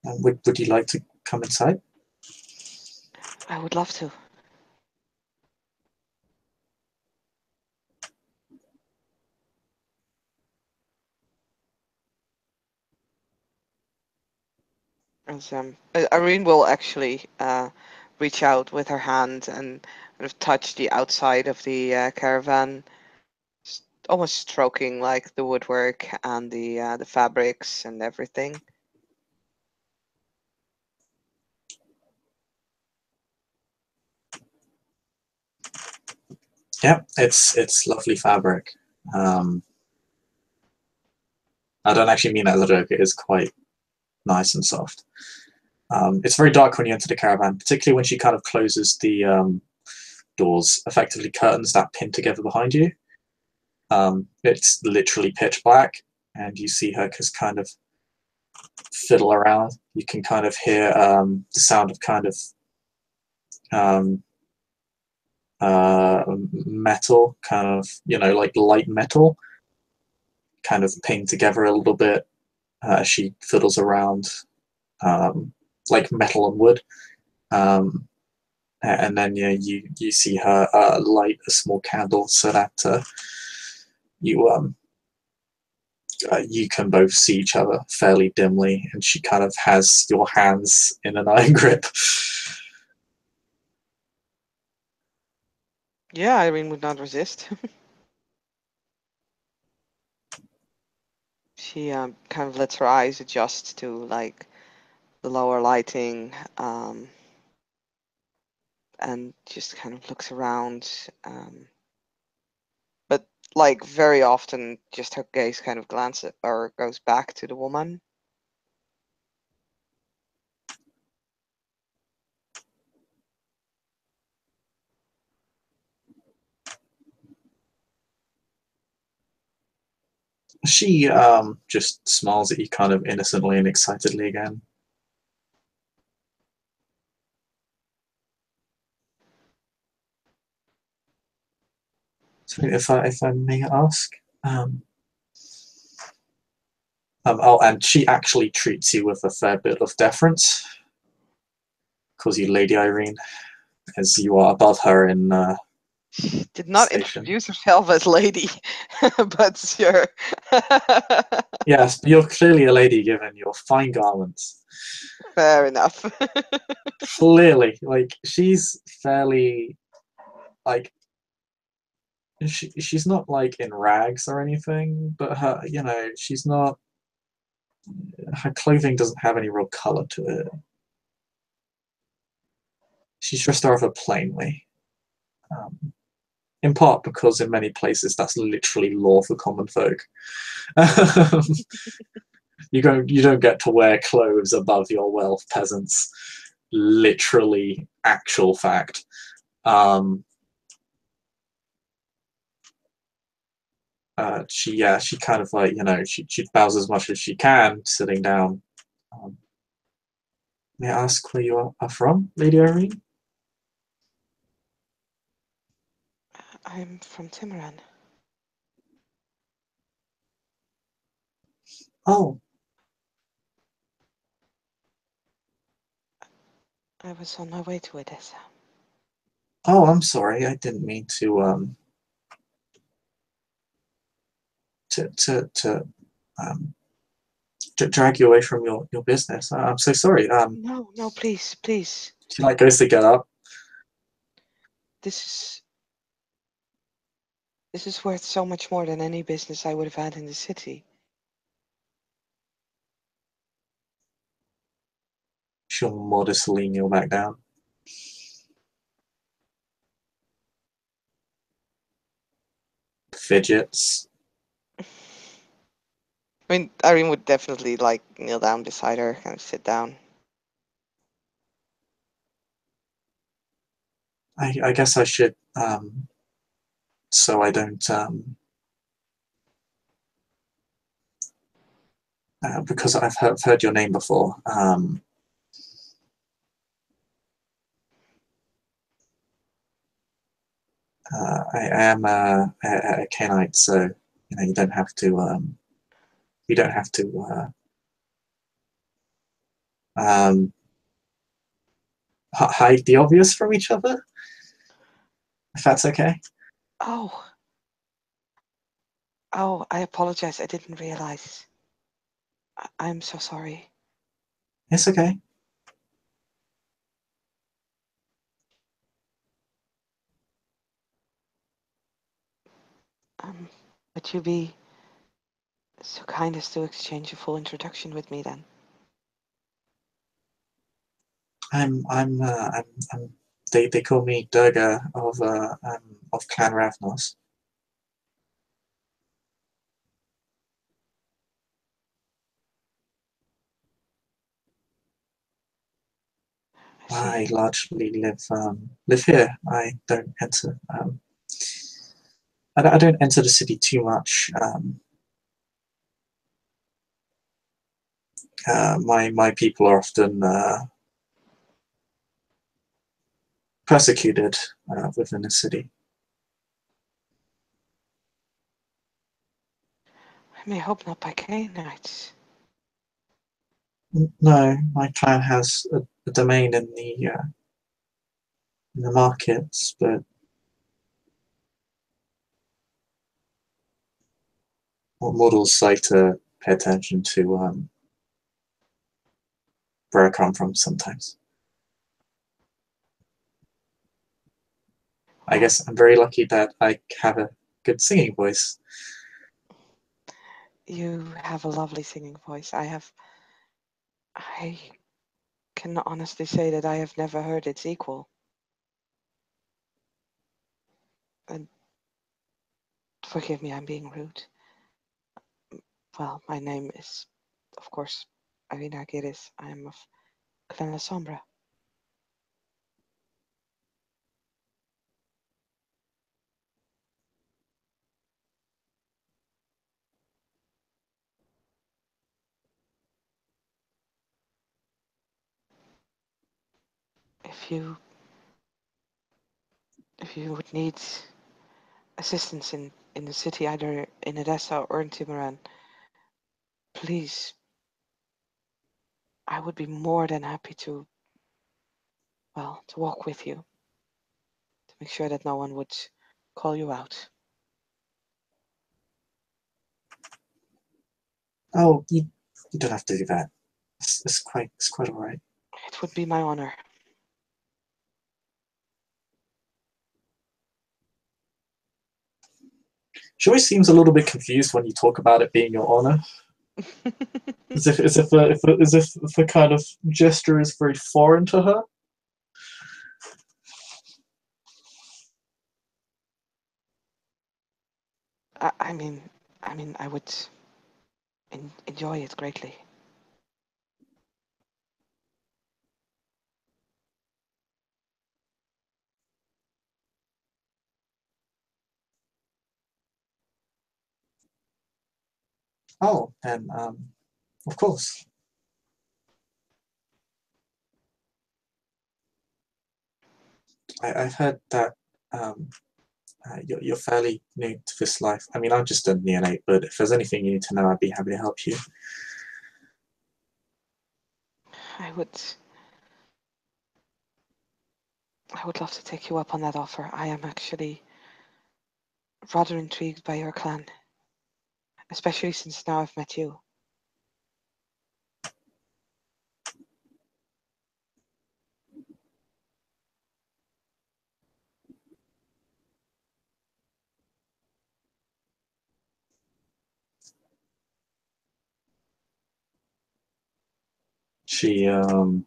Would you like to come inside? I would love to. As Irene will actually reach out with her hand and kind of touch the outside of the caravan, almost stroking like the woodwork and the fabrics and everything. Yeah, it's lovely fabric. Um, I don't actually mean that as a joke. It is quite nice and soft. It's very dark when you enter the caravan, particularly when she kind of closes the doors, effectively curtains that pin together behind you. It's literally pitch black, and you see her just kind of fiddle around. You can kind of hear the sound of kind of um, metal, kind of like light metal kind of pinned together a little bit. She fiddles around like metal and wood. And then you see her light a small candle so that you you can both see each other fairly dimly, and she kind of has your hands in an iron grip. Yeah, Irene would not resist. She kind of lets her eyes adjust to like the lower lighting, and just kind of looks around. But like very often, just her gaze kind of glances or goes back to the woman. She just smiles at you kind of innocently and excitedly again. So if I may ask, oh, and she actually treats you with a fair bit of deference, calls you Lady Eirene, as you are above her in She did not station. introduce herself as lady, but sure. Yes, you're clearly a lady given your fine garments. Fair enough. Clearly, like she's fairly like she's not like in rags or anything, but her she's not her clothing doesn't have any real color to it. She's dressed rather plainly. Um, in part because in many places that's literally law for common folk. You don't get to wear clothes above your wealth, peasants. Literally, actual fact. Um, she kind of like she bows as much as she can, sitting down. Um, may I ask where you are from, Lady Irene? I'm from Timuran. Oh, I was on my way to Odessa. oh, I'm sorry. I didn't mean to um, drag you away from your business. I'm so sorry. No, no, please, please. She like goes to get up. This is this is worth so much more than any business I would have had in the city. She'll modestly kneel back down. Fidgets. I mean, Irene would definitely like kneel down beside her, kind of sit down. I guess I should so I don't because I've heard your name before. I am a Kenite, so you don't have to you don't have to um, hide the obvious from each other. If that's okay. Oh, oh, I apologize. I didn't realize. I'm so sorry. It's okay. Would you be so kind as to exchange a full introduction with me then? I'm they call me Durga of Clan Ravnos. I I see. largely live here. I don't enter I don't enter the city too much. My people are often persecuted within the city. I may hope not by Canaanites. No, my clan has a domain in the markets, but what models say to pay attention to where I come from sometimes. I Well, guess I'm very lucky that I have a good singing voice. you have a lovely singing voice. I can honestly say that I have never heard its equal. And forgive me, I'm being rude. Well, my name is, of course, Eirene. I am of Clan La Sombra. If you if you would need assistance in the city, either in Edessa or in Timuran, please, I would be more than happy to, well, to walk with you to make sure that no one would call you out. Oh, you don't have to do that. It's quite all right. It would be my honor. She always seems a little bit confused when you talk about it being your honor, as if the kind of gesture is very foreign to her. I, I mean, I would enjoy it greatly. Oh, and of course. I've heard that um, you're fairly new to this life. I mean, I'm just a neonate, but if there's anything you need to know, I'd be happy to help you. I would I would love to take you up on that offer. I am actually rather intrigued by your clan, especially since now I've met you. She oh,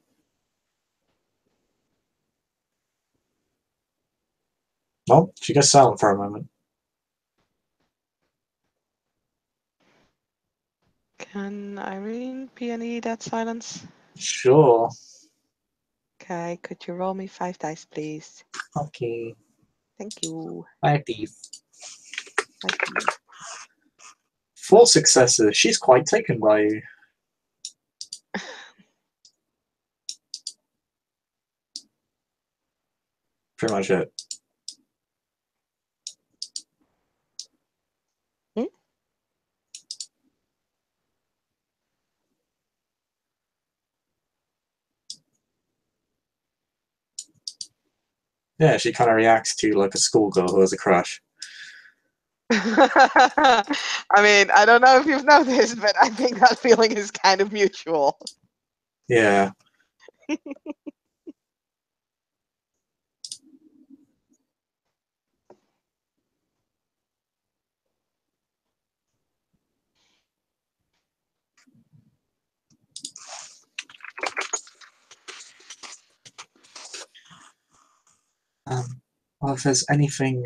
she goes silent for a moment. Can Irene peony that silence? Sure. Okay, could you roll me 5 dice, please? Okay. Thank you. 5 5 D. 4 successes. She's quite taken by you. Pretty much it. Hmm? Yeah, she kind of reacts to you like a schoolgirl who has a crush. I mean, I don't know if you've noticed, but I think that feeling is kind of mutual. Yeah. Well, if there's anything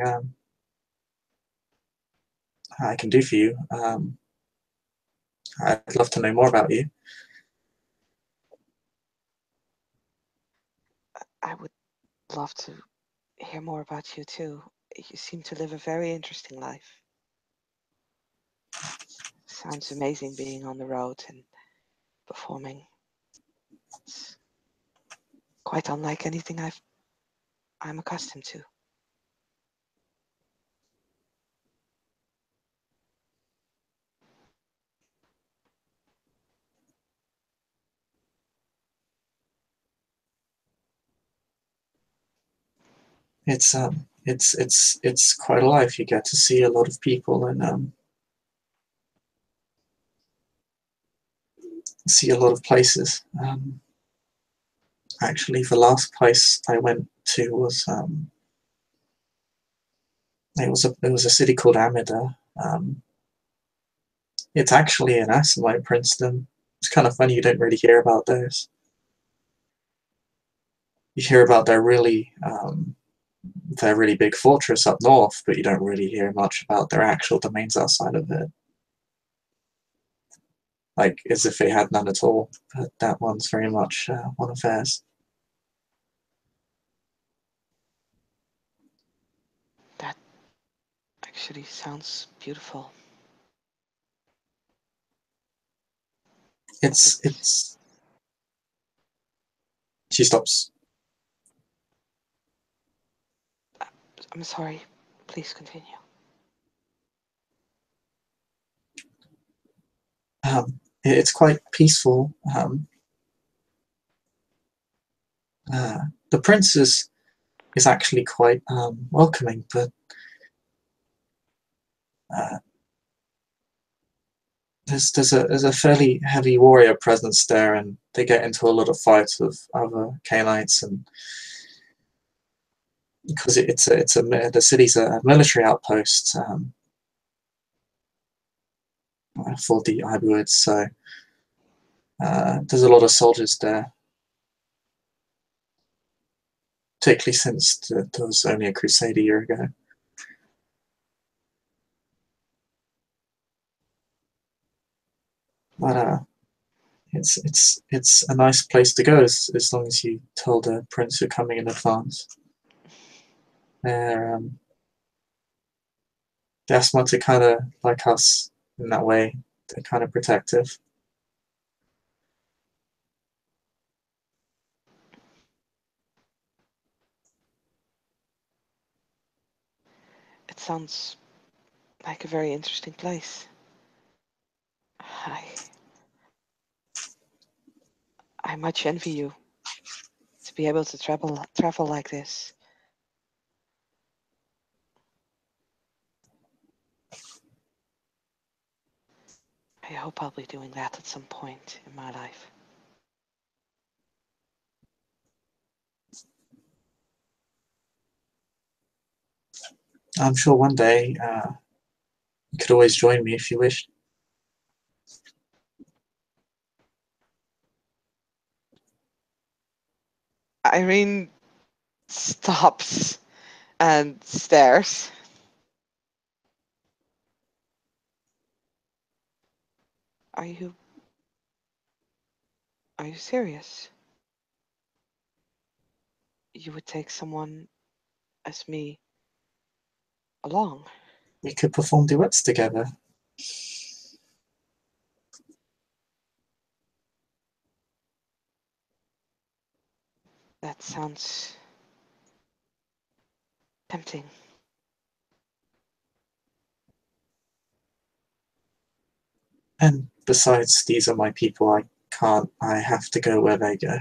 I can do for you, I'd love to know more about you. I would love to hear more about you too. You seem to live a very interesting life. Sounds amazing being on the road and performing. It's quite unlike anything I'm accustomed to. it's quite a life. You get to see a lot of people and see a lot of places. Actually, the last place I went to was it was a city called Amida. It's actually in Asselin, Princeton. It's kind of funny, you don't really hear about those. You hear about their really big fortress up north, but you don't really hear much about their actual domains outside of it. Like as if they had none at all. But that one's very much one of theirs. That actually sounds beautiful. It's. She stops. I'm sorry. Please continue. It's quite peaceful. The prince is actually quite welcoming, but uh, there's a fairly heavy warrior presence there, and they get into a lot of fights with other Canaanites, and because the city's a military outpost for the Ibuids, so there's a lot of soldiers there, particularly since there was only a crusade a year ago. But it's a nice place to go as long as you tell the prince you're coming in advance. They're the Asmonds are kind of like us in that way. They're kind of protective. It sounds like a very interesting place. I much envy you to be able to travel like this. I hope I'll be doing that at some point in my life. I'm sure one day you could always join me if you wished. Eirene stops and stares. Are you serious? You would take someone as me along? We could perform duets together. That sounds tempting. And besides, these are my people. I have to go where they go.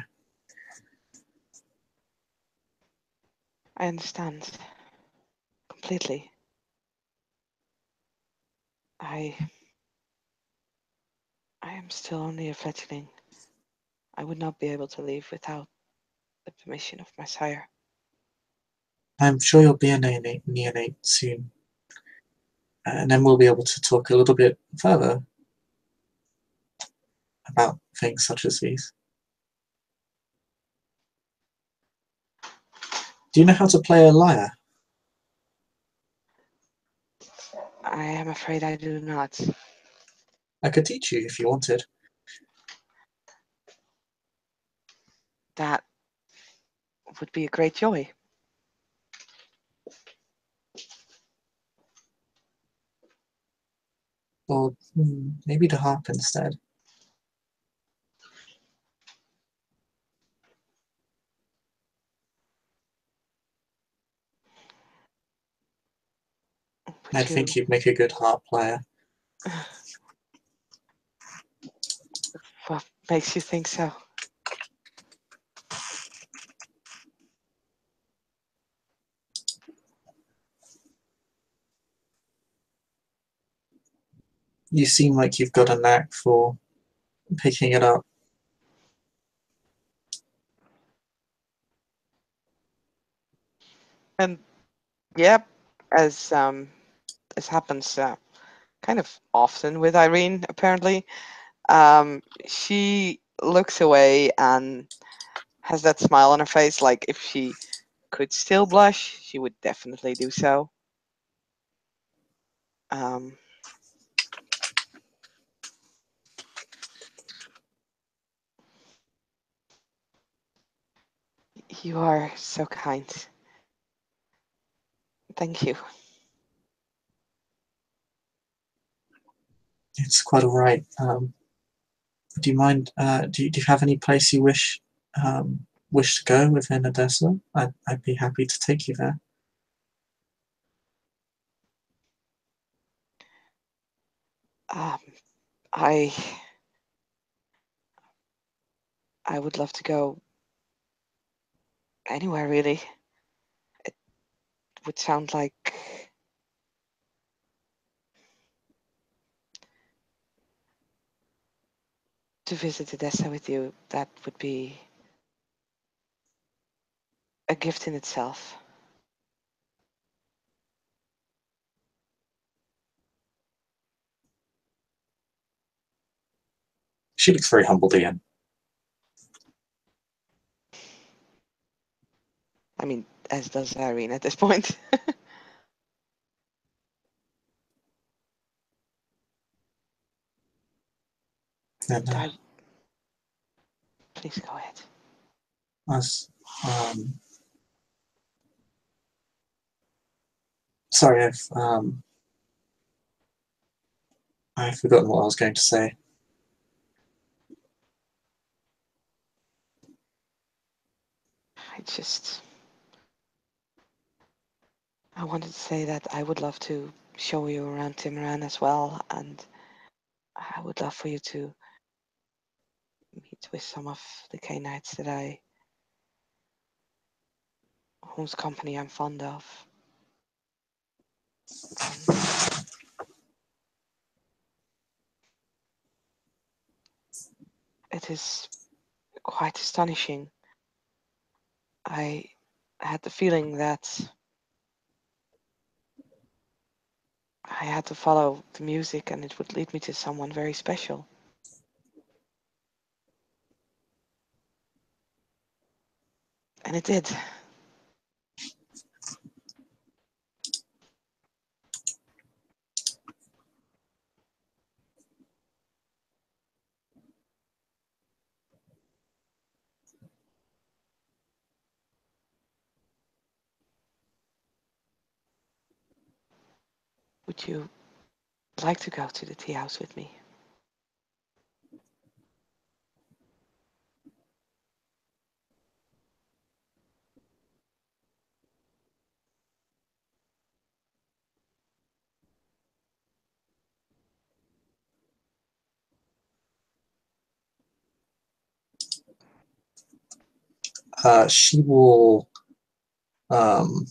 I understand completely. I am still only a fledgling. I would not be able to leave without the permission of my sire. I'm sure you'll be a neonate soon. And then we'll be able to talk a little bit further about things such as these. Do you know how to play a lyre? I am afraid I do not. I could teach you if you wanted. That would be a great joy. Or maybe the harp instead. I think you'd make a good harp player. What makes you think so? You seem like you've got a knack for picking it up. And yep, as happens kind of often with Irene, apparently, she looks away and has that smile on her face, like if she could still blush, she would definitely do so. Um, you are so kind. Thank you. It's quite all right. Do you mind? Do you have any place you wish to go within Odessa? I'd be happy to take you there. Um, I I would love to go anywhere really. It would sound like to visit Odessa with you. That would be a gift in itself. She looks very humbled again. I mean, as does Irene at this point. And I, please go ahead. as sorry, I've forgotten what I was going to say. I just I wanted to say that I would love to show you around Timiran as well, and I would love for you to meet with some of the Canaanites that whose company I'm fond of. And it is quite astonishing. I had the feeling that I had to follow the music and it would lead me to someone very special. And it did. Would you like to go to the tea house with me? She will um,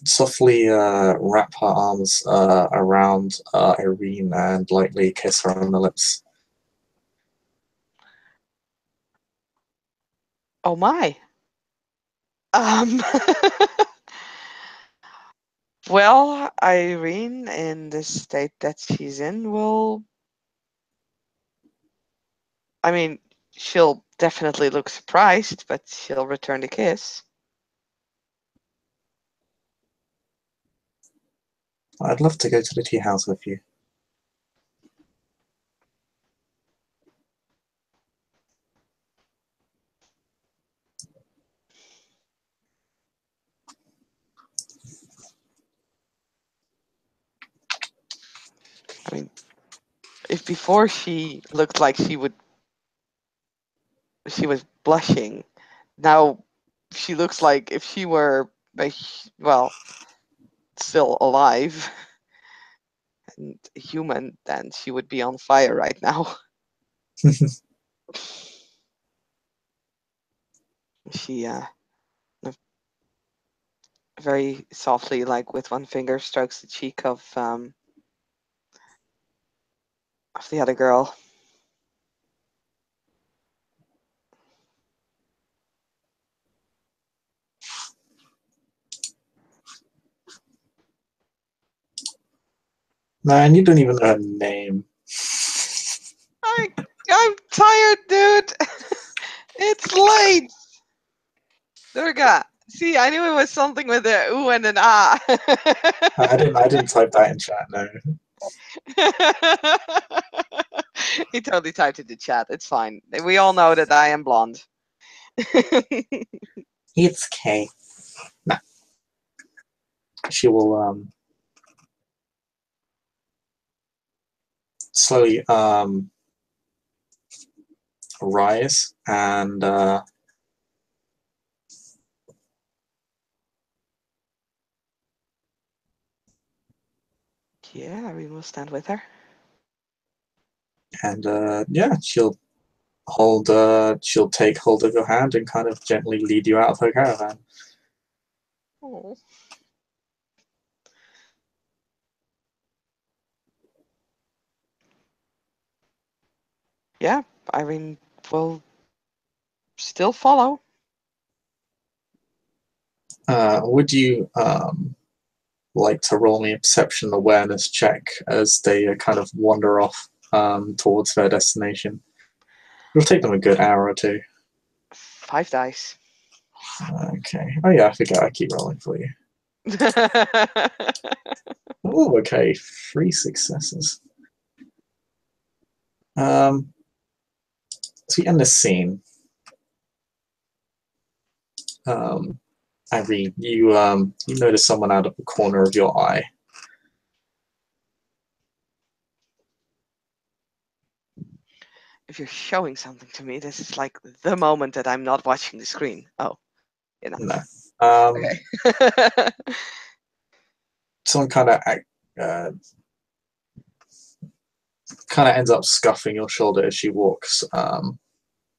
softly wrap her arms around Irene and lightly kiss her on the lips. Oh my. Um Well, Irene, in the state that she's in, will. I mean, she'll definitely look surprised, but she'll return the kiss. I'd love to go to the tea house with you. I mean, if before she looked like she was blushing, now she looks like if she were, well, still alive and human, then she would be on fire right now. She very softly, like with one finger, strokes the cheek of the other girl. Man, you don't even know her name. I'm tired, dude. It's late. Durga. See, I knew it was something with a ooh and an ah. I didn't type that in chat, no. He totally typed it in the chat. It's fine. We all know that I am blonde. It's K. Nah. She will slowly rise and Yeah, we will stand with her. yeah, she'll take hold of your hand and kind of gently lead you out of her caravan. Oh. Yeah, Irene will still follow. Would you like to roll me a perception awareness check as they kind of wander off towards their destination? It'll take them a good hour or two. 5 dice. Okay. Oh yeah, I forgot I keep rolling for you. Oh, okay. 3 successes. So we end the scene. Irene, you notice someone out of the corner of your eye. If you're showing something to me, this is like the moment that I'm not watching the screen. Oh, you know. No. Okay. Someone kind of ends up scuffing your shoulder as she walks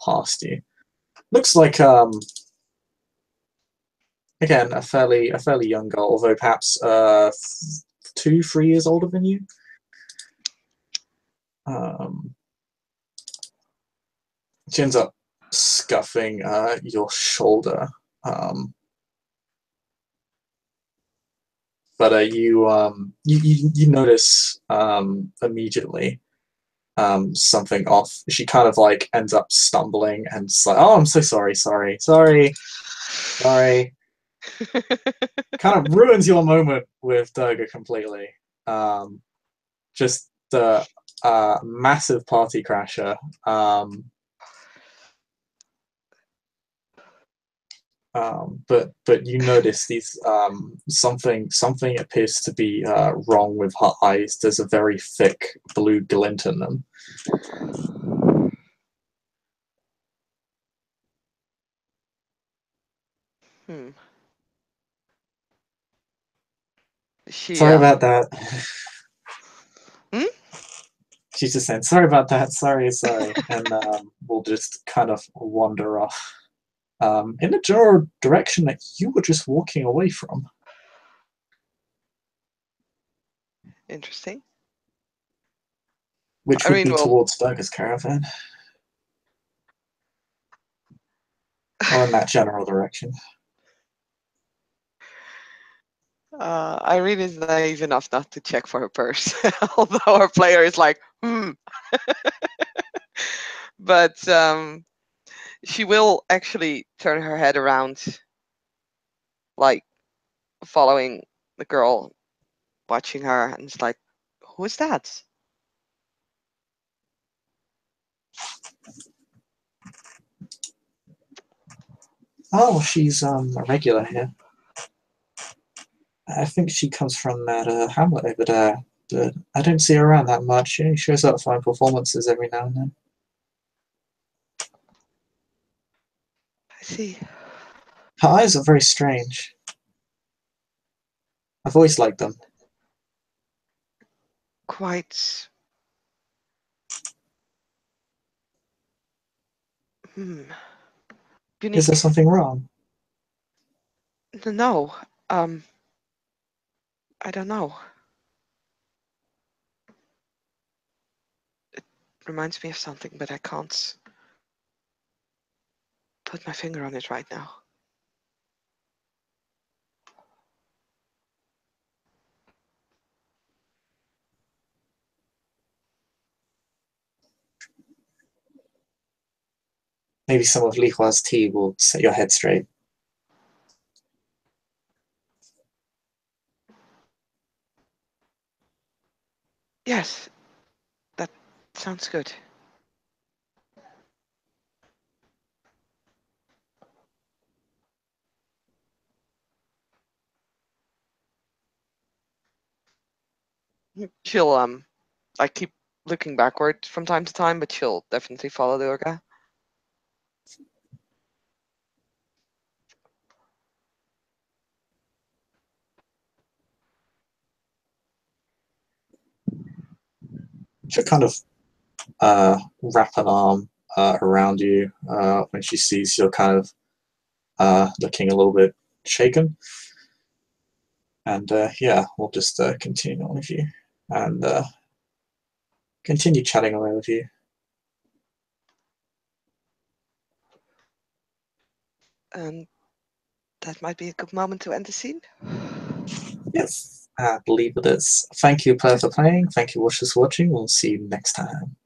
past you. Looks like again a fairly young girl, although perhaps 2-3 years older than you. She ends up scuffing your shoulder, but you notice immediately something off. She kind of like ends up stumbling and it's like, oh, I'm so sorry. Kind of ruins your moment with Durga completely. Just the massive party crasher. But you notice these something appears to be wrong with her eyes. There's a very thick blue glint in them. Hmm. She Sorry about that. Hmm? She's just saying, sorry about that, sorry, and we'll just kind of wander off in a general direction that you were just walking away from. Interesting. Which would be towards Durga's caravan. Or in that general direction. Irene is naive enough not to check for her purse, although her player is like, but she will actually turn her head around, like following the girl, watching her, and it's like, who is that? Oh, she's a regular here. I think she comes from that hamlet over there, but I don't see her around that much. She shows up for performances every now and then. I see. Her eyes are very strange. I've always liked them. Quite. Is there Unique. something wrong? No, I don't know. It reminds me of something, but I can't put my finger on it right now. Maybe some of Li Hua's tea will set your head straight. Yes, that sounds good. She'll I keep looking backward from time to time, but she'll definitely follow the orca. She'll kind of wrap an arm around you when she sees you're kind of looking a little bit shaken. And yeah, we'll just continue on with you and continue chatting away with you. And that might be a good moment to end the scene. Yes, I believe it is. Thank you, player, for playing. Thank you, watchers, for watching. We'll see you next time.